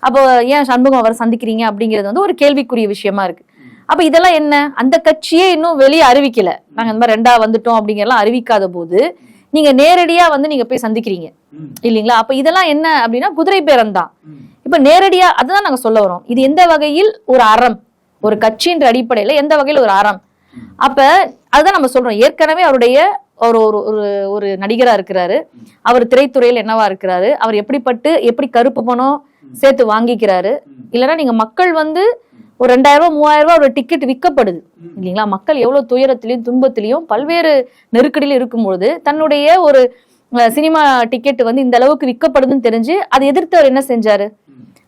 அப்போ ஏன் சண்முகம் அவரை சந்திக்கிறீங்க அப்படிங்கிறது வந்து ஒரு கேள்விக்குரிய விஷயமா இருக்கு. அப்ப இதெல்லாம் என்ன? அந்த கட்சியே இன்னும் வெளியே அறிவிக்கல, நாங்க இந்த மாதிரி 2ஆ வந்துட்டோம் அப்படிங்கறதெல்லாம் அறிவிக்காத போது நீங்க நேரடியா வந்து நீங்க போய் சந்திக்கிறீங்க இல்லீங்களா? அப்ப இதெல்லாம் என்ன அப்படின்னா குதிரை பேரம் தான். இப்ப நேரடியா அதுதான் நாங்க சொல்ல வரோம். இது எந்த வகையில் ஒரு அறம், ஒரு கட்சின்ற அடிப்படையில எந்த வகையில் ஒரு அறம்? அப்ப அதுதான் நம்ம சொல்றோம். ஏற்கனவே அவருடைய ஒரு நடிகரா இருக்கிறாரு, அவர் திரைத்துறையில் என்னவா இருக்கிறாரு, அவர் எப்படி கருப்பு பணம் சேர்த்து வாங்கிக்கிறாரு. இல்லைன்னா நீங்க மக்கள் வந்து ஒரு 2000 3000 ஒரு டிக்கெட் விற்கப்படுது இல்லைங்களா? மக்கள் எவ்வளவு துயரத்திலையும் துன்பத்திலையும் பல்வேறு நெருக்கடியில இருக்கும்போது தன்னுடைய ஒரு சினிமா டிக்கெட் வந்து இந்த அளவுக்கு விற்கப்படுதுன்னு தெரிஞ்சு அதை எதிர்த்து அவர் என்ன செஞ்சாரு?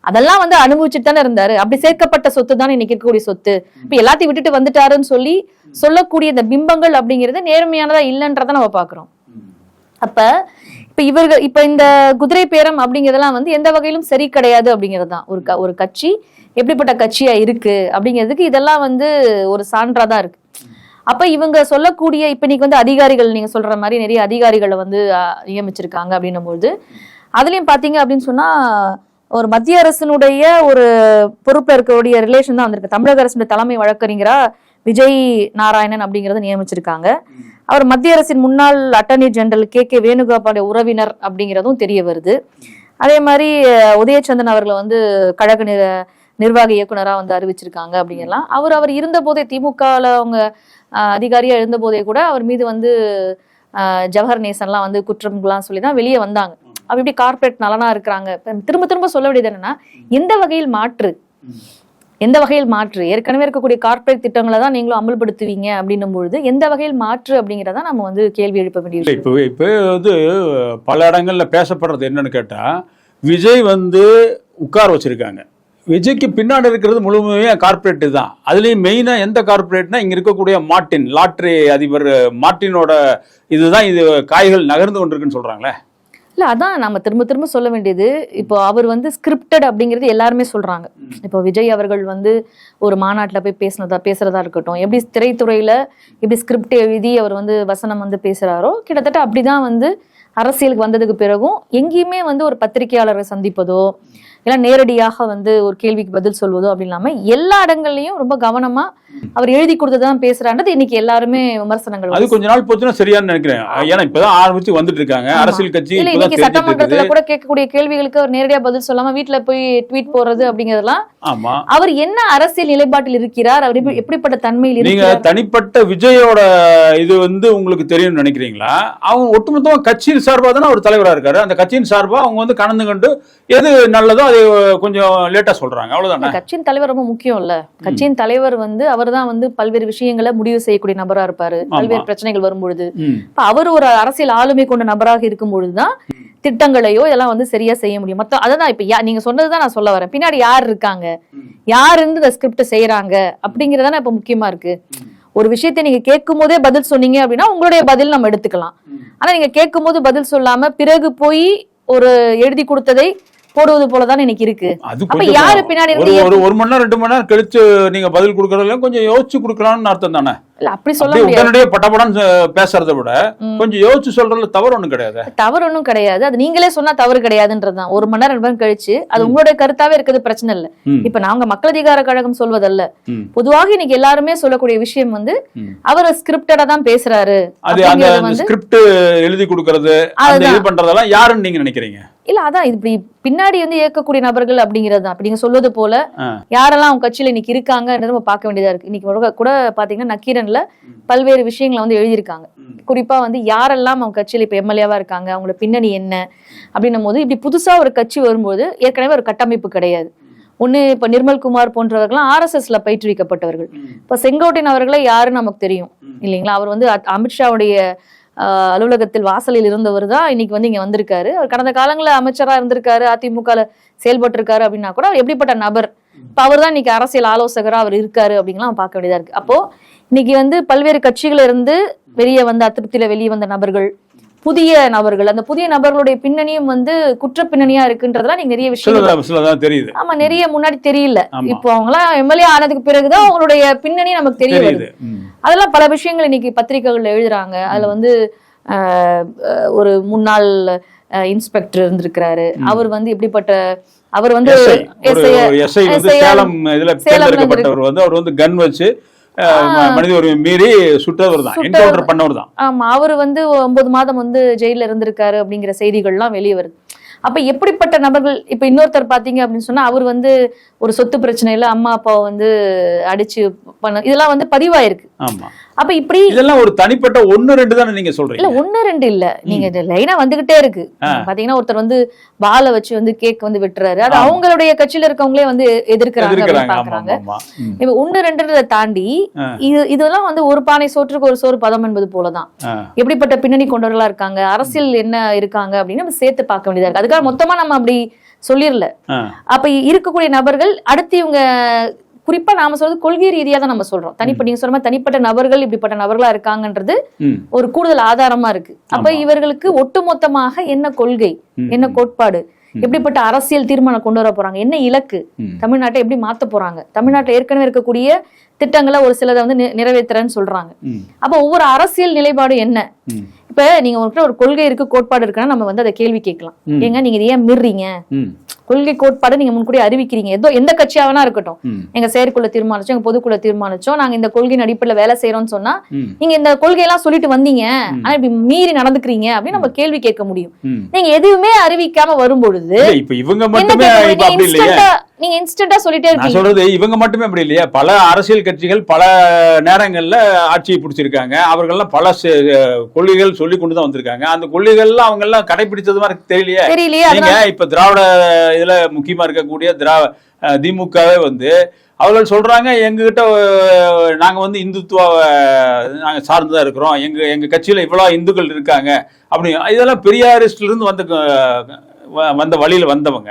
அதெல்லாம் வந்து அனுபவிச்சுட்டு தானே இருந்தாரு. அப்படி சேர்க்கப்பட்ட சொத்து தானே இன்னைக்கு இருக்கக்கூடிய சொத்து. இப்ப எல்லாத்தையும் விட்டுட்டு வந்துட்டாருன்னு சொல்லக்கூடிய இந்த பிம்பங்கள் அப்படிங்கிறது நேர்மையானதா இல்லைன்றத நம்ம பாக்குறோம். அப்ப இப்ப இந்த குதிரை பேரம் அப்படிங்கிறதெல்லாம் வந்து எந்த வகையிலும் சரி கிடையாது அப்படிங்கிறது தான். ஒரு கட்சி எப்படிப்பட்ட கட்சியா இருக்கு அப்படிங்கிறதுக்கு இதெல்லாம் வந்து ஒரு சான்றாதான் இருக்கு. அப்ப இவங்க சொல்லக்கூடிய இப்ப இன்னைக்கு வந்து அதிகாரிகள் நீங்க சொல்ற மாதிரி நிறைய அதிகாரிகளை வந்து நியமிச்சிருக்காங்க அப்படின்னும் போது அதுலயும் பாத்தீங்க அப்படின்னு சொன்னா ஒரு மத்திய அரசினுடைய ஒரு பொறுப்புல இருக்கக்கூடிய ரிலேஷன் தான் வந்திருக்கு. தமிழக அரசுடைய தலைமை வழக்கறிஞரா விஜய் நாராயணன் அப்படிங்கறத நியமிச்சிருக்காங்க. அவர் மத்திய அரசின் முன்னாள் அட்டர்னி ஜெனரல் கே வேணுகோபாலுடைய உறவினர் அப்படிங்கிறதும் தெரிய வருது. அதே மாதிரி உதயச்சந்திரன் அவர்களை வந்து கழக நிர்வாக இயக்குனரா வந்து அறிவிச்சிருக்காங்க அப்படிங்கலாம். அவர் இருந்த போதே திமுகல அவங்க அதிகாரியா இருந்த போதே கூட அவர் மீது வந்து ஜவஹர் நேசன்லாம் வந்து குற்றம்லாம் சொல்லிதான் வெளியே வந்தாங்க. அப்படி கார்பரேட் நலனா இருக்கிறாங்க. திரும்ப சொல்ல வேண்டியது என்னன்னா, எந்த வகையில் மாற்று? எந்த வகையில் மாற்று? ஏற்கனவே இருக்கக்கூடிய கார்ப்பரேட் திட்டங்களை தான் நீங்களும் அமல்படுத்துவீங்க அப்படின்னும் பொழுது எந்த வகையில் மாற்று அப்படிங்கிறத நம்ம வந்து கேள்வி எழுப்ப வேண்டிய விஷயம். இப்போ வந்து பல இடங்கள்ல பேசப்படுறது என்னன்னு கேட்டா, விஜய் வந்து உட்கார வச்சிருக்காங்க. விஜய்க்கு பின்னாடி இருக்கிறது முழுமையாக கார்ப்பரேட் தான். அதுலேயும் மெயினாக எந்த கார்ப்பரேட்னா இங்கே இருக்கக்கூடிய மார்ட்டின், லாட்ரி அதிபர் மார்ட்டினோட இதுதான் இது காய்கள் நகர்ந்து கொண்டிருக்குன்னு சொல்கிறாங்களே. இல்லை, அதான் நம்ம திரும்ப திரும்ப சொல்ல வேண்டியது. இப்போ அவர் வந்து ஸ்கிரிப்டட் அப்படிங்கிறது எல்லாருமே சொல்கிறாங்க. இப்போ விஜய் அவர்கள் வந்து ஒரு மாநாட்டில் போய் பேசுகிறதா இருக்கட்டும், எப்படி திரைத்துறையில் எப்படி ஸ்கிரிப்ட் எழுதி அவர் வந்து வசனம் வந்து பேசுகிறாரோ, கிட்டத்தட்ட அப்படி தான் வந்து அரசியலுக்கு வந்ததுக்கு பிறகும் எங்கேயுமே வந்து ஒரு பத்திரிகையாளரை சந்திப்பதோ இல்லை நேரடியாக வந்து ஒரு கேள்விக்கு பதில் சொல்வதோ அப்படி இல்லாம எல்லா இடங்கள்லயும் ரொம்ப கவனமா அவர் எழுதி கொடுத்துதான் பேசுறான்றது இன்னைக்கு எல்லாருமே விமர்சனங்கள். அது கொஞ்ச நாள் போச்சுன்னா சரியான்னு நினைக்கிறேன். ஏன்னா இப்பதான் ஆரம்பிச்சு வந்துட்டு இருக்காங்க அரசியல் கட்சி. இன்னைக்கு சட்டமன்றத்துல கூட கேட்கக்கூடிய கேள்விகளுக்கு அவர் நேரடியா பதில் சொல்லாம வீட்டுல போய் ட்வீட் போடுறது அப்படிங்கறதெல்லாம். ஆமா, அவர் என்ன அரசியல் நிலைப்பாட்டில் இருக்கிறார், அவர் எப்படிப்பட்ட தன்மையில் நீங்க தனிப்பட்ட விஜயோட இது வந்து உங்களுக்கு தெரியும்னு நினைக்கிறீங்களா? அவங்க ஒட்டுமொத்தமா கட்சியின் சார்பா தானே அவர் தலைவரா இருக்காரு. அந்த கட்சியின் சார்பா அவங்க வந்து கலந்து கண்டு எது நல்லதோ அது கொஞ்சம் லேட்டா சொல்றாங்க, அவ்வளவுதானே. கட்சியின் தலைவர் ரொம்ப முக்கியம் இல்ல. கட்சியின் தலைவர் வந்து அவர் தான் வந்து பல்வேறு விஷயங்களை முடிவு செய்யக்கூடிய நபரா இருப்பாரு. பல்வேறு பிரச்சனைகள் வரும்பொழுது அவர் ஒரு அரசியல் ஆளுமை கொண்ட நபராக இருக்கும் பொழுதுதான் திட்டங்களையோ இதெல்லாம் வந்து சரியா செய்ய முடியும். மொத்தம் அதான் இப்ப நீங்க சொன்னதுதான் நான் சொல்ல வரேன். பின்னாடி யார் இருக்காங்க, யார் இருந்து இந்த ஸ்கிரிப்ட் செய்யறாங்க அப்படிங்கறதானே இப்ப முக்கியமா இருக்கு. ஒரு விஷயத்தை நீங்க கேட்கும் போதே பதில் சொன்னீங்க அப்படின்னா உங்களுடைய பதில் நம்ம எடுத்துக்கலாம். ஆனா நீங்க கேட்கும் போது பதில் சொல்லாம பிறகு போய் ஒரு எழுதி கொடுத்ததை போடுவது போலதான் இன்னைக்கு இருக்கு. அப்ப யாரு பின்னாடி ஒரு மணி நேரம் 2 மணி நேரம் கழிச்சு நீங்க பதில் கொடுக்கறதுல கொஞ்சம் யோசிச்சு கொடுக்கலாம்னு அர்த்தம் தானே. அப்படி சொல்ல முடியாது. பட்டப்படான்னு பேசுறதை விட கொஞ்சம் யோசிச்சு சொல்றதுல தவறு ஒண்ணும் கிடையாது. தவறு ஒண்ணும் கிடையாது. அது நீங்களே சொன்னா தவறு கிடையாதுன்றதுதான். 1 மணி நேரம் 2 மணி நேரம் கழிச்சு அது உங்களுடைய கருத்தாவே இருக்கிறது பிரச்சனை இல்ல. இப்ப நாங்க மக்கள் அதிகார கழகம் சொல்வதல்ல, பொதுவாக இன்னைக்கு எல்லாருமே சொல்லக்கூடிய விஷயம் வந்து அவர் ஸ்கிரிப்டடா தான் பேசுறாரு. அது அந்த ஸ்கிரிப்ட் எழுதி கொடுக்கறது இது பண்றதெல்லாம் யாருன்னு நீங்க நினைக்கிறீங்க? இல்ல, அதான் இப்படி பின்னாடி வந்து இயக்கக்கூடிய நபர்கள் அப்படிங்கிறது தான். நீங்க சொல்வது போல யாரெல்லாம் அவங்க கட்சியில இன்னைக்கு இருக்காங்கன்றது நம்ம பார்க்க வேண்டியதா இருக்கு. இன்னைக்கு கூட பாத்தீங்கன்னா நக்கீரன்ல பல்வேறு விஷயங்களை வந்து எழுதியிருக்காங்க. குறிப்பா வந்து யாரெல்லாம் அவங்க கட்சியில இப்ப எம்எல்ஏவா இருக்காங்க, அவங்களோட பின்னணி என்ன அப்படின்னும் போது இப்படி புதுசா ஒரு கட்சி வரும்போது ஏற்கனவே ஒரு கட்டமைப்பு கிடையாது. ஒண்ணு இப்ப நிர்மல்குமார் போன்றவர்கள்லாம் RSSல பயிற்றுவிக்கப்பட்டவர்கள். இப்ப செங்கோட்டையன் அவர்களே யாருன்னு நமக்கு தெரியும் இல்லைங்களா. அவர் வந்து அமித்ஷாவுடைய அலுவலகத்தில் வாசலில் இருந்தவர் தான் இன்னைக்கு வந்து இங்க வந்திருக்காரு. அவர் கடந்த காலங்களில் அமைச்சரா இருந்திருக்காரு, அதிமுக செயல்பட்டு இருக்காரு அப்படின்னா கூட அவர் எப்படிப்பட்ட நபர், இப்ப அவர் தான் இன்னைக்கு அரசியல் ஆலோசகரா அவர் இருக்காரு அப்படிங்கலாம் பார்க்க வேண்டியதா இருக்கு. அப்போ இன்னைக்கு வந்து பல்வேறு கட்சிகள் இருந்து வெளியே வந்த அதிருப்தியில வெளியே வந்த நபர்கள், புதிய நபர்கள், அந்த புதிய நபர்களுடைய பின்னணியும் வந்து குற்ற பின்னணியா இருக்குன்றதெல்லாம் நீங்க நிறைய விஷயம் தெரியுது. ஆமா, நிறைய முன்னாடி தெரியல. இப்போ அவங்களாம் எம்எல்ஏ ஆனதுக்கு பிறகுதான் அவங்களுடைய பின்னணி நமக்கு தெரிய வருது. அதெல்லாம் பல விஷயங்கள் இன்னைக்கு பத்திரிகைகள்ல எழுதுறாங்க. அதுல வந்து ஒரு முன்னாள் இன்ஸ்பெக்டர் இருந்திருக்கிறாரு. அவர் வந்து எப்படிப்பட்ட அவர் வந்து அவர் வந்து கன் வச்சு மனித உரிமை மீறி சுட்டவர் தான், என்கவுண்டர் பண்ணவர் தான். ஆமா, அவர் வந்து 9 மாதம் வந்து ஜெயில இருந்திருக்காரு அப்படிங்கிற செய்திகள்லாம் வெளியே வருது. அப்ப எப்படிப்பட்ட நபர்கள்? இப்ப இன்னொருத்தர் பாத்தீங்க அப்படின்னு சொன்னா அவர் வந்து ஒரு சொத்து பிரச்சனையில அம்மா அப்பாவை வந்து அடிச்சு பண்ண இதெல்லாம் வந்து பதிவாயிருக்கு. ஆமா, அப்ப இப்படி இதெல்லாம் ஒரு தனிப்பட்ட 1-2 தானே நீங்க சொல்றீங்க? இல்ல 1-2 இல்ல, நீங்க லைனா வந்துகிட்டே இருக்கு. பாத்தீங்கன்னா ஒருத்தர் வந்து வாழை வச்சு வந்து கேக் வந்து வெட்டுறாரு. அது அவங்களுடைய கட்சியில இருக்கவங்களே வந்து எதிர்க்கிறாங்க, பாக்குறாங்க. இப்ப 1-2 தாண்டி இதெல்லாம் வந்து ஒரு பானை சோற்றுக்கு ஒரு சோறு பதம் என்பது போலதான். எப்படிப்பட்ட பின்னணி கொண்டவர்களா இருக்காங்க, அரசியல் என்ன இருக்காங்க அப்படின்னு நம்ம சேர்த்து பார்க்க வேண்டியதா இருக்கு. அதுக்காக மொத்தமா நம்ம அப்படி சொல்லிடல. அப்ப இருக்கக்கூடிய நபர்கள் அடுத்து இவங்க குறிப்பா நாம சொல்றது கொள்கை ரீதியா தான் நம்ம சொல்றோம். நீங்க சொல்ற மாதிரி தனிப்பட்ட நபர்கள் இப்படிப்பட்ட நபர்களா இருக்காங்கன்றது ஒரு கூடுதல் ஆதாரமா இருக்கு. அப்ப இவர்களுக்கு ஒட்டுமொத்தமாக என்ன கொள்கை, என்ன கோட்பாடு, எப்படிப்பட்ட அரசியல் தீர்மானம் கொண்டு வர போறாங்க, என்ன இலக்கு, தமிழ்நாட்டை எப்படி மாத்த போறாங்க, தமிழ்நாட்டில் ஏற்கனவே இருக்கக்கூடிய திட்டங்களை ஒரு சிலதை வந்து நிறைவேற்றுறேன்னு சொல்றாங்க. அப்ப ஒவ்வொரு அரசியல் நிலைப்பாடு என்ன? இப்ப நீங்க ஒரு கொள்கை இருக்கு, கோட்பாடு இருக்குன்னா நம்ம வந்து அதை கேள்வி கேட்கலாம். ஏங்க நீங்க ஏன் மீறீங்க? கொள்கை கோட்பாடு நீங்க முன்கூடி அறிவிக்கிறீங்க. எந்த கட்சியாவனா இருக்கட்டும், எங்க செயற்குள்ள தீர்மானிச்சோம், எங்க பொதுக்குள்ள தீர்மானிச்சோம், நாங்க இந்த கொள்கையின் அடிப்படையில வேலை செய்யறோம்னு சொன்னா நீங்க இந்த கொள்கையெல்லாம் சொல்லிட்டு வந்தீங்க, ஆனா இப்படி மீறி நடந்துக்கிறீங்க அப்படின்னு நம்ம கேள்வி கேட்க முடியும். நீங்க எதுவுமே அறிவிக்காம வரும்பொழுது இப்ப இவங்க மட்டுமே நீங்க இன்ஸ்டன்டா சொல்லிட்டே இருக்கீங்க. சொல்றது இவங்க மட்டுமே அப்படி இல்லையா? பல அரசியல் கட்சிகள் பல நேரங்கள்ல ஆட்சியை பிடிச்சிருக்காங்க. அவர்கள்லாம் பல கொள்கைகள் சொல்லி கொண்டுதான் வந்திருக்காங்க. அந்த கொள்கைகள்லாம் அவங்க எல்லாம் கடைபிடிச்சது மாதிரி தெரியலையே. நீங்க இப்ப திராவிட இதுல முக்கியமா இருக்கக்கூடிய திமுகவே வந்து அவர்கள் சொல்றாங்க எங்ககிட்ட நாங்க வந்து இந்துத்துவாவை நாங்க சார்ந்துதான் இருக்கிறோம், எங்க கட்சியில இவ்வளவு இந்துக்கள் இருக்காங்க அப்படி. இதெல்லாம் பெரியாரிஸ்ட்ல இருந்து வந்த வழியில வந்தவங்க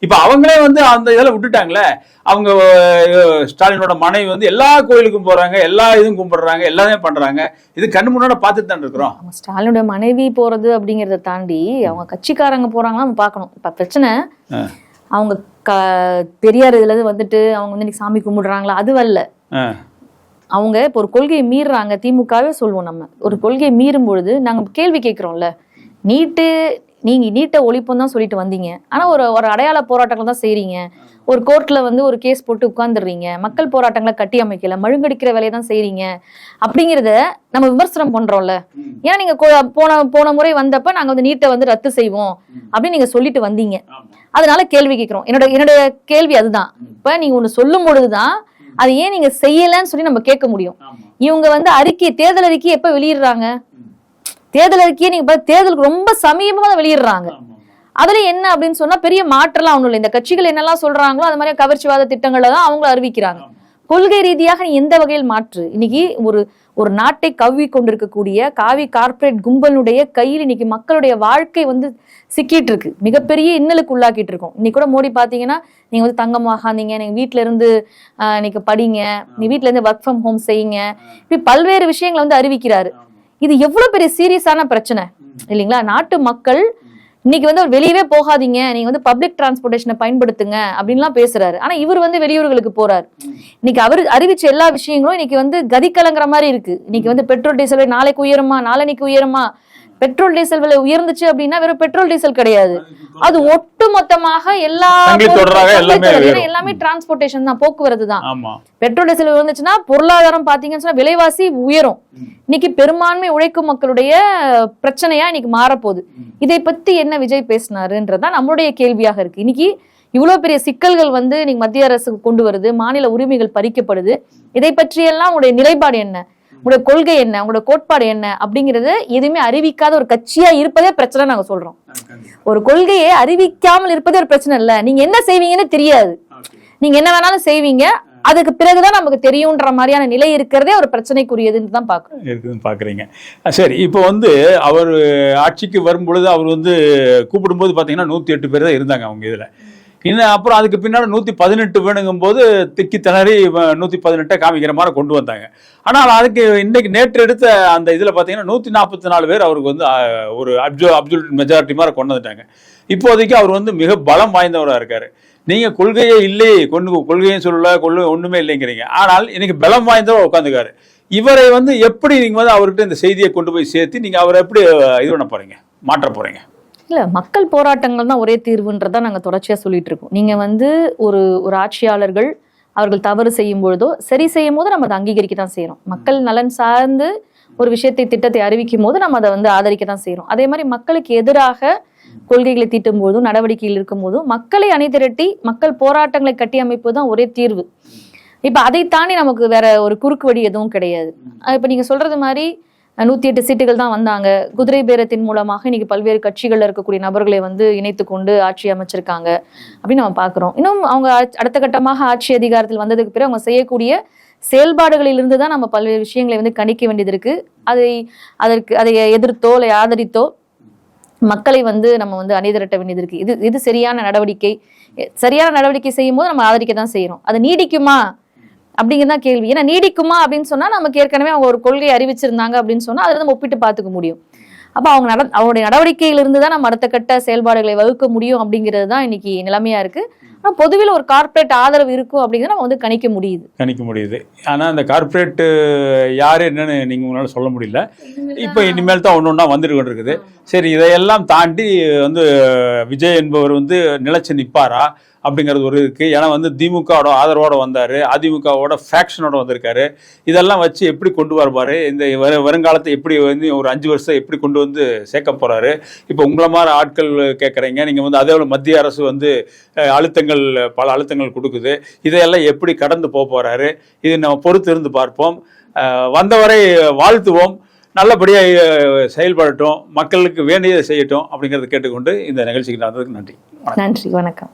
இப்ப அவங்களே வந்து அந்த இதெல்லாம் விட்டுட்டாங்களே. அவங்க ஸ்டாலினோட மனைவி வந்து எல்லா கோயிலுக்கும் போறாங்க, எல்லா இதுவும் கும்பிடுறாங்க, எல்லாமே பண்றாங்க. இது கண்ணு முன்னாடி பார்த்துட்டு தான் இருக்கிறோம். ஸ்டாலினோட மனைவி போறது அப்படிங்கறத தாண்டி அவங்க கட்சிக்காரங்க போறாங்களா நம்ம பார்க்கணும். இப்ப பிரச்சனை அவங்க பெரியார் இதுல இருந்து வந்துட்டு அவங்க வந்து இன்னைக்கு சாமி கும்பிடுறாங்களா அதுவல்ல. அவங்க இப்ப ஒரு கொள்கையை மீறுறாங்க. திமுகவே சொல்லுவோம், நம்ம ஒரு கொள்கையை மீறும் பொழுது நாங்க கேள்வி கேட்கிறோம்ல. நீங்க நீட்டை ஒழிப்பும் தான் சொல்லிட்டு வந்தீங்க, ஆனா ஒரு அடையாள போராட்டங்கள் தான் செய்றீங்க. ஒரு கோர்ட்ல வந்து ஒரு கேஸ் போட்டு உட்கார்ந்துடுறீங்க, மக்கள் போராட்டங்களை கட்டி அமைக்கல, மழுங்கடிக்கிற வேலையை தான் செய்றீங்க அப்படிங்கிறத நம்ம விமர்சனம் பண்றோம்ல. ஏன்னா நீங்க போன முறை வந்தப்ப நாங்க வந்து நீட்டை வந்து ரத்து செய்வோம் அப்படின்னு நீங்க சொல்லிட்டு வந்தீங்க. அதனால கேள்வி கேட்கிறோம். என்னுடைய கேள்வி அதுதான். இப்ப நீங்க ஒண்ணு சொல்லும் பொழுதுதான் அது ஏன் நீங்க செய்யலன்னு சொல்லி நம்ம கேட்க முடியும். இவங்க வந்து தேர்தல் அறிக்கை எப்ப வெளியிடுறாங்க? தேர்தல் அறிக்கையை நீங்க தேர்தலுக்கு ரொம்ப சமீபமா தான் வெளியிடுறாங்க. அதுல என்ன அப்படின்னு சொன்னா பெரிய மாற்றம்லாம் ஒண்ணும் இல்லை. இந்த கட்சிகள் என்னெல்லாம் சொல்றாங்களோ அது மாதிரி கவர்ச்சிவாத திட்டங்களை தான் அவங்க அறிவிக்கிறாங்க. கொள்கை ரீதியாக நீ எந்த வகையில் மாற்று? இன்னைக்கு ஒரு நாட்டை கவ்வி கொண்டிருக்கக்கூடிய காவி கார்ப்பரேட் கும்பலுடைய கையில் இன்னைக்கு மக்களுடைய வாழ்க்கை வந்து சிக்கிட்டு இருக்கு, மிகப்பெரிய இன்னலுக்கு உள்ளாக்கிட்டு இருக்கோம். இன்னைக்கு கூட மோடி பாத்தீங்கன்னா நீங்க வந்து தங்கமாகாதீங்க, நீங்க வீட்டுல இருந்து இன்னைக்கு படிங்க, நீ வீட்டுல இருந்து ஒர்க் ஃப்ரம் ஹோம் செய்யுங்க, இப்படி பல்வேறு விஷயங்களை வந்து அறிவிக்கிறாரு. இது எவ்வளவு பெரிய சீரியஸான பிரச்சனை இல்லைங்களா? நாட்டு மக்கள் இன்னைக்கு வந்து வெளியவே போகாதீங்க, நீங்க வந்து பப்ளிக் டிரான்ஸ்போர்டேஷனை பயன்படுத்துங்க அப்படின்லாம் பேசுறாரு. ஆனா இவர் வந்து வெளியூர்களுக்கு போறாரு. இன்னைக்கு அவர் அறிவிச்ச எல்லா விஷயங்களும் இன்னைக்கு வந்து கதி கலங்குற மாதிரி இருக்கு. இன்னைக்கு வந்து பெட்ரோல் டீசல் நாளைக்கு உயருமா, நாளைக்கு உயருமா. பெட்ரோல் டீசல் விலை உயர்ந்துச்சு அப்படின்னா வெறும் பெட்ரோல் டீசல் கிடையாது, அது ஒட்டு மொத்தமாக எல்லாமே டிரான்ஸ்போர்டேஷன் தான், போக்குவரத்து தான். பெட்ரோல் டீசல் உயர்ந்துச்சுன்னா பொருளாதாரம் பாத்தீங்கன்னா விலைவாசி உயரும். இன்னைக்கு பெரும்பான்மை உழைக்கும் மக்களுடைய பிரச்சனையா இன்னைக்கு மாறப்போகுது. இதை பத்தி என்ன விஜய் பேசினாருன்றதுதான் நம்மளுடைய கேள்வியாக இருக்கு. இன்னைக்கு இவ்வளவு பெரிய சிக்கல்கள் வந்து இன்னைக்கு மத்திய அரசு கொண்டு வருது, மாநில உரிமைகள் பறிக்கப்படுது. இதை பற்றியெல்லாம் உங்களுடைய நிலைப்பாடு என்ன, உங்களுடைய கொள்கை என்ன, உங்களோட கோட்பாடு என்ன அப்படிங்கறது எதுவுமே அறிவிக்காத ஒரு கட்சியா இருப்பதே பிரச்சனை நாங்க சொல்றோம். ஒரு கொள்கையை அறிவிக்காமல் இருப்பதே ஒரு பிரச்சனை இல்ல. நீங்க என்ன செய்வீங்கன்னு தெரியாது, நீங்க என்ன வேணாலும் செய்வீங்க, அதுக்கு பிறகுதான் நமக்கு தெரியும்ன்ற மாதிரியான நிலை இருக்கிறதே ஒரு பிரச்சனைக்குரியதுன்னு தான் பாக்குறீங்க. சரி, இப்போ வந்து அவர் ஆட்சிக்கு வரும் பொழுது அவர் வந்து கூப்பிடும்போது பாத்தீங்கன்னா 108 பேர் தான் இருந்தாங்க அவங்க இதுல. இன்னும் அப்புறம் அதுக்கு பின்னாடி 118 வேணுங்கும் போது திக்கி திணறி 118 காமிக்கிற மாதிரி கொண்டு வந்தாங்க. ஆனால் அதுக்கு இன்னைக்கு நேற்று எடுத்த அந்த இதில் பார்த்தீங்கன்னா 144 பேர் அவருக்கு வந்து ஒரு அப்சல்யூட் மெஜாரிட்டி மாதிரி கொண்டு வந்துட்டாங்க. இப்போதைக்கு அவர் வந்து மிக பலம் வாய்ந்தவராக இருக்காரு. நீங்கள் கொள்கையே இல்லை, கொள்கையும் சொல்லல, ஒன்றுமே இல்லைங்கிறீங்க. ஆனால் இன்னைக்கு பலம் வாய்ந்தவர் உட்காந்துக்காரு. இவரை வந்து எப்படி நீங்கள் வந்து அவர்கிட்ட இந்த செய்தியை கொண்டு போய் சேர்த்து நீங்கள் அவரை எப்படி இது பண்ண போறீங்க, மாற்ற போறீங்க? இல்ல, மக்கள் போராட்டங்கள் தான் ஒரே தீர்வுன்றதா நாங்க தொடர்ச்சியா சொல்லிட்டு இருக்கோம். நீங்க வந்து ஒரு ஆட்சியாளர்கள் அவர்கள் தவறு செய்யும் பொழுதோ சரி செய்யும் போது நம்ம அதை அங்கீகரிக்க தான் செய்யறோம். மக்கள் நலன் சார்ந்து ஒரு திட்டத்தை அறிவிக்கும் போது நம்ம அதை வந்து ஆதரிக்க தான் செய்யறோம். அதே மாதிரி மக்களுக்கு எதிராக கொள்கைகளை தீட்டும் போதும் நடவடிக்கையில் இருக்கும் போதும் மக்களை அணிதிரட்டி மக்கள் போராட்டங்களை கட்டி அமைப்பது தான் ஒரே தீர்வு. இப்ப அதை தாண்டி நமக்கு வேற ஒரு குறுக்கு வழி எதுவும் கிடையாது. இப்ப நீங்க சொல்றது மாதிரி 108 சீட்டுகள் தான் வந்தாங்க. குதிரை பேரத்தின் மூலமாக இன்னைக்கு பல்வேறு கட்சிகள்ல இருக்கக்கூடிய நபர்களை வந்து இணைத்து கொண்டு ஆட்சி அமைச்சிருக்காங்க அப்படின்னு நம்ம பாக்குறோம். இன்னும் அவங்க அடுத்த கட்டமாக ஆட்சி அதிகாரத்தில் வந்ததுக்கு பிறகு அவங்க செய்யக்கூடிய செயல்பாடுகளிலிருந்து தான் நம்ம பல்வேறு விஷயங்களை வந்து கணிக்க வேண்டியது இருக்கு. அதை எதிர்த்தோ இல்லை ஆதரித்தோ மக்களை வந்து நம்ம வந்து அணிதிரட்ட வேண்டியது இருக்கு. இது சரியான நடவடிக்கை செய்யும் போது நம்ம ஆதரிக்க தான் செய்யறோம். அது நீடிக்குமா அப்படிங்கிறதான் கேள்வி. ஏன்னா நீடிக்குமா அப்படின்னு சொன்னா நமக்கு ஏற்கனவே அவங்க ஒரு கொள்கையை அறிவிச்சிருந்தாங்க அப்படின்னு சொன்னா அதை நம்ம ஒப்பிட்டு பார்த்துக்க முடியும். அப்ப அவங்களுடைய நடவடிக்கையிலிருந்து தான் நம்ம அடுத்த கட்ட செயல்பாடுகளை வகுக்க முடியும் அப்படிங்கிறது தான் இன்னைக்கு நிலைமையா இருக்கு. ஆனா பொதுவில் ஒரு கார்ப்பரேட் ஆதரவு இருக்கும் அப்படிங்கிறத நம்ம வந்து கணிக்க முடியுது. ஆனா அந்த கார்ப்பரேட் யாரு என்னன்னு நீங்க உங்களால சொல்ல முடியல. இப்ப இனிமேல் தான் ஒன்னொன்னா வந்துட்டு கொண்டிருக்குது. சரி, இதையெல்லாம் தாண்டி வந்து விஜய் என்பவர் வந்து நிலைச்சு நிப்பாரா அப்படிங்கிறது ஒரு இருக்கு. ஏன்னா வந்து திமுகவோட ஆதரவோட வந்தாரு, அதிமுகவோட ஃபேக்ஷனோட வந்திருக்காரு. இதெல்லாம் வச்சு எப்படி கொண்டு வரப்பாரு, இந்த வருங்காலத்தை எப்படி வந்து ஒரு 5 வருஷம் எப்படி கொண்டு வந்து சேர்க்க போறாரு. இப்போ உங்களை மாதிரி ஆட்கள் கேட்குறீங்க, நீங்க வந்து அதே போல மத்திய அரசு வந்து பல அழுத்தங்கள் கொடுக்குது. இதையெல்லாம் எப்படி கடந்து போறாரு, இது நம்ம பொறுத்து இருந்து பார்ப்போம். வந்தவரை வாழ்த்துவோம், நல்லபடியாக செயல்படட்டும், மக்களுக்கு வேண்டியதை செய்யட்டும் அப்படிங்கிறத கேட்டுக்கொண்டு இந்த நிகழ்ச்சிக்கு நடந்ததுக்கு நன்றி. வணக்கம்.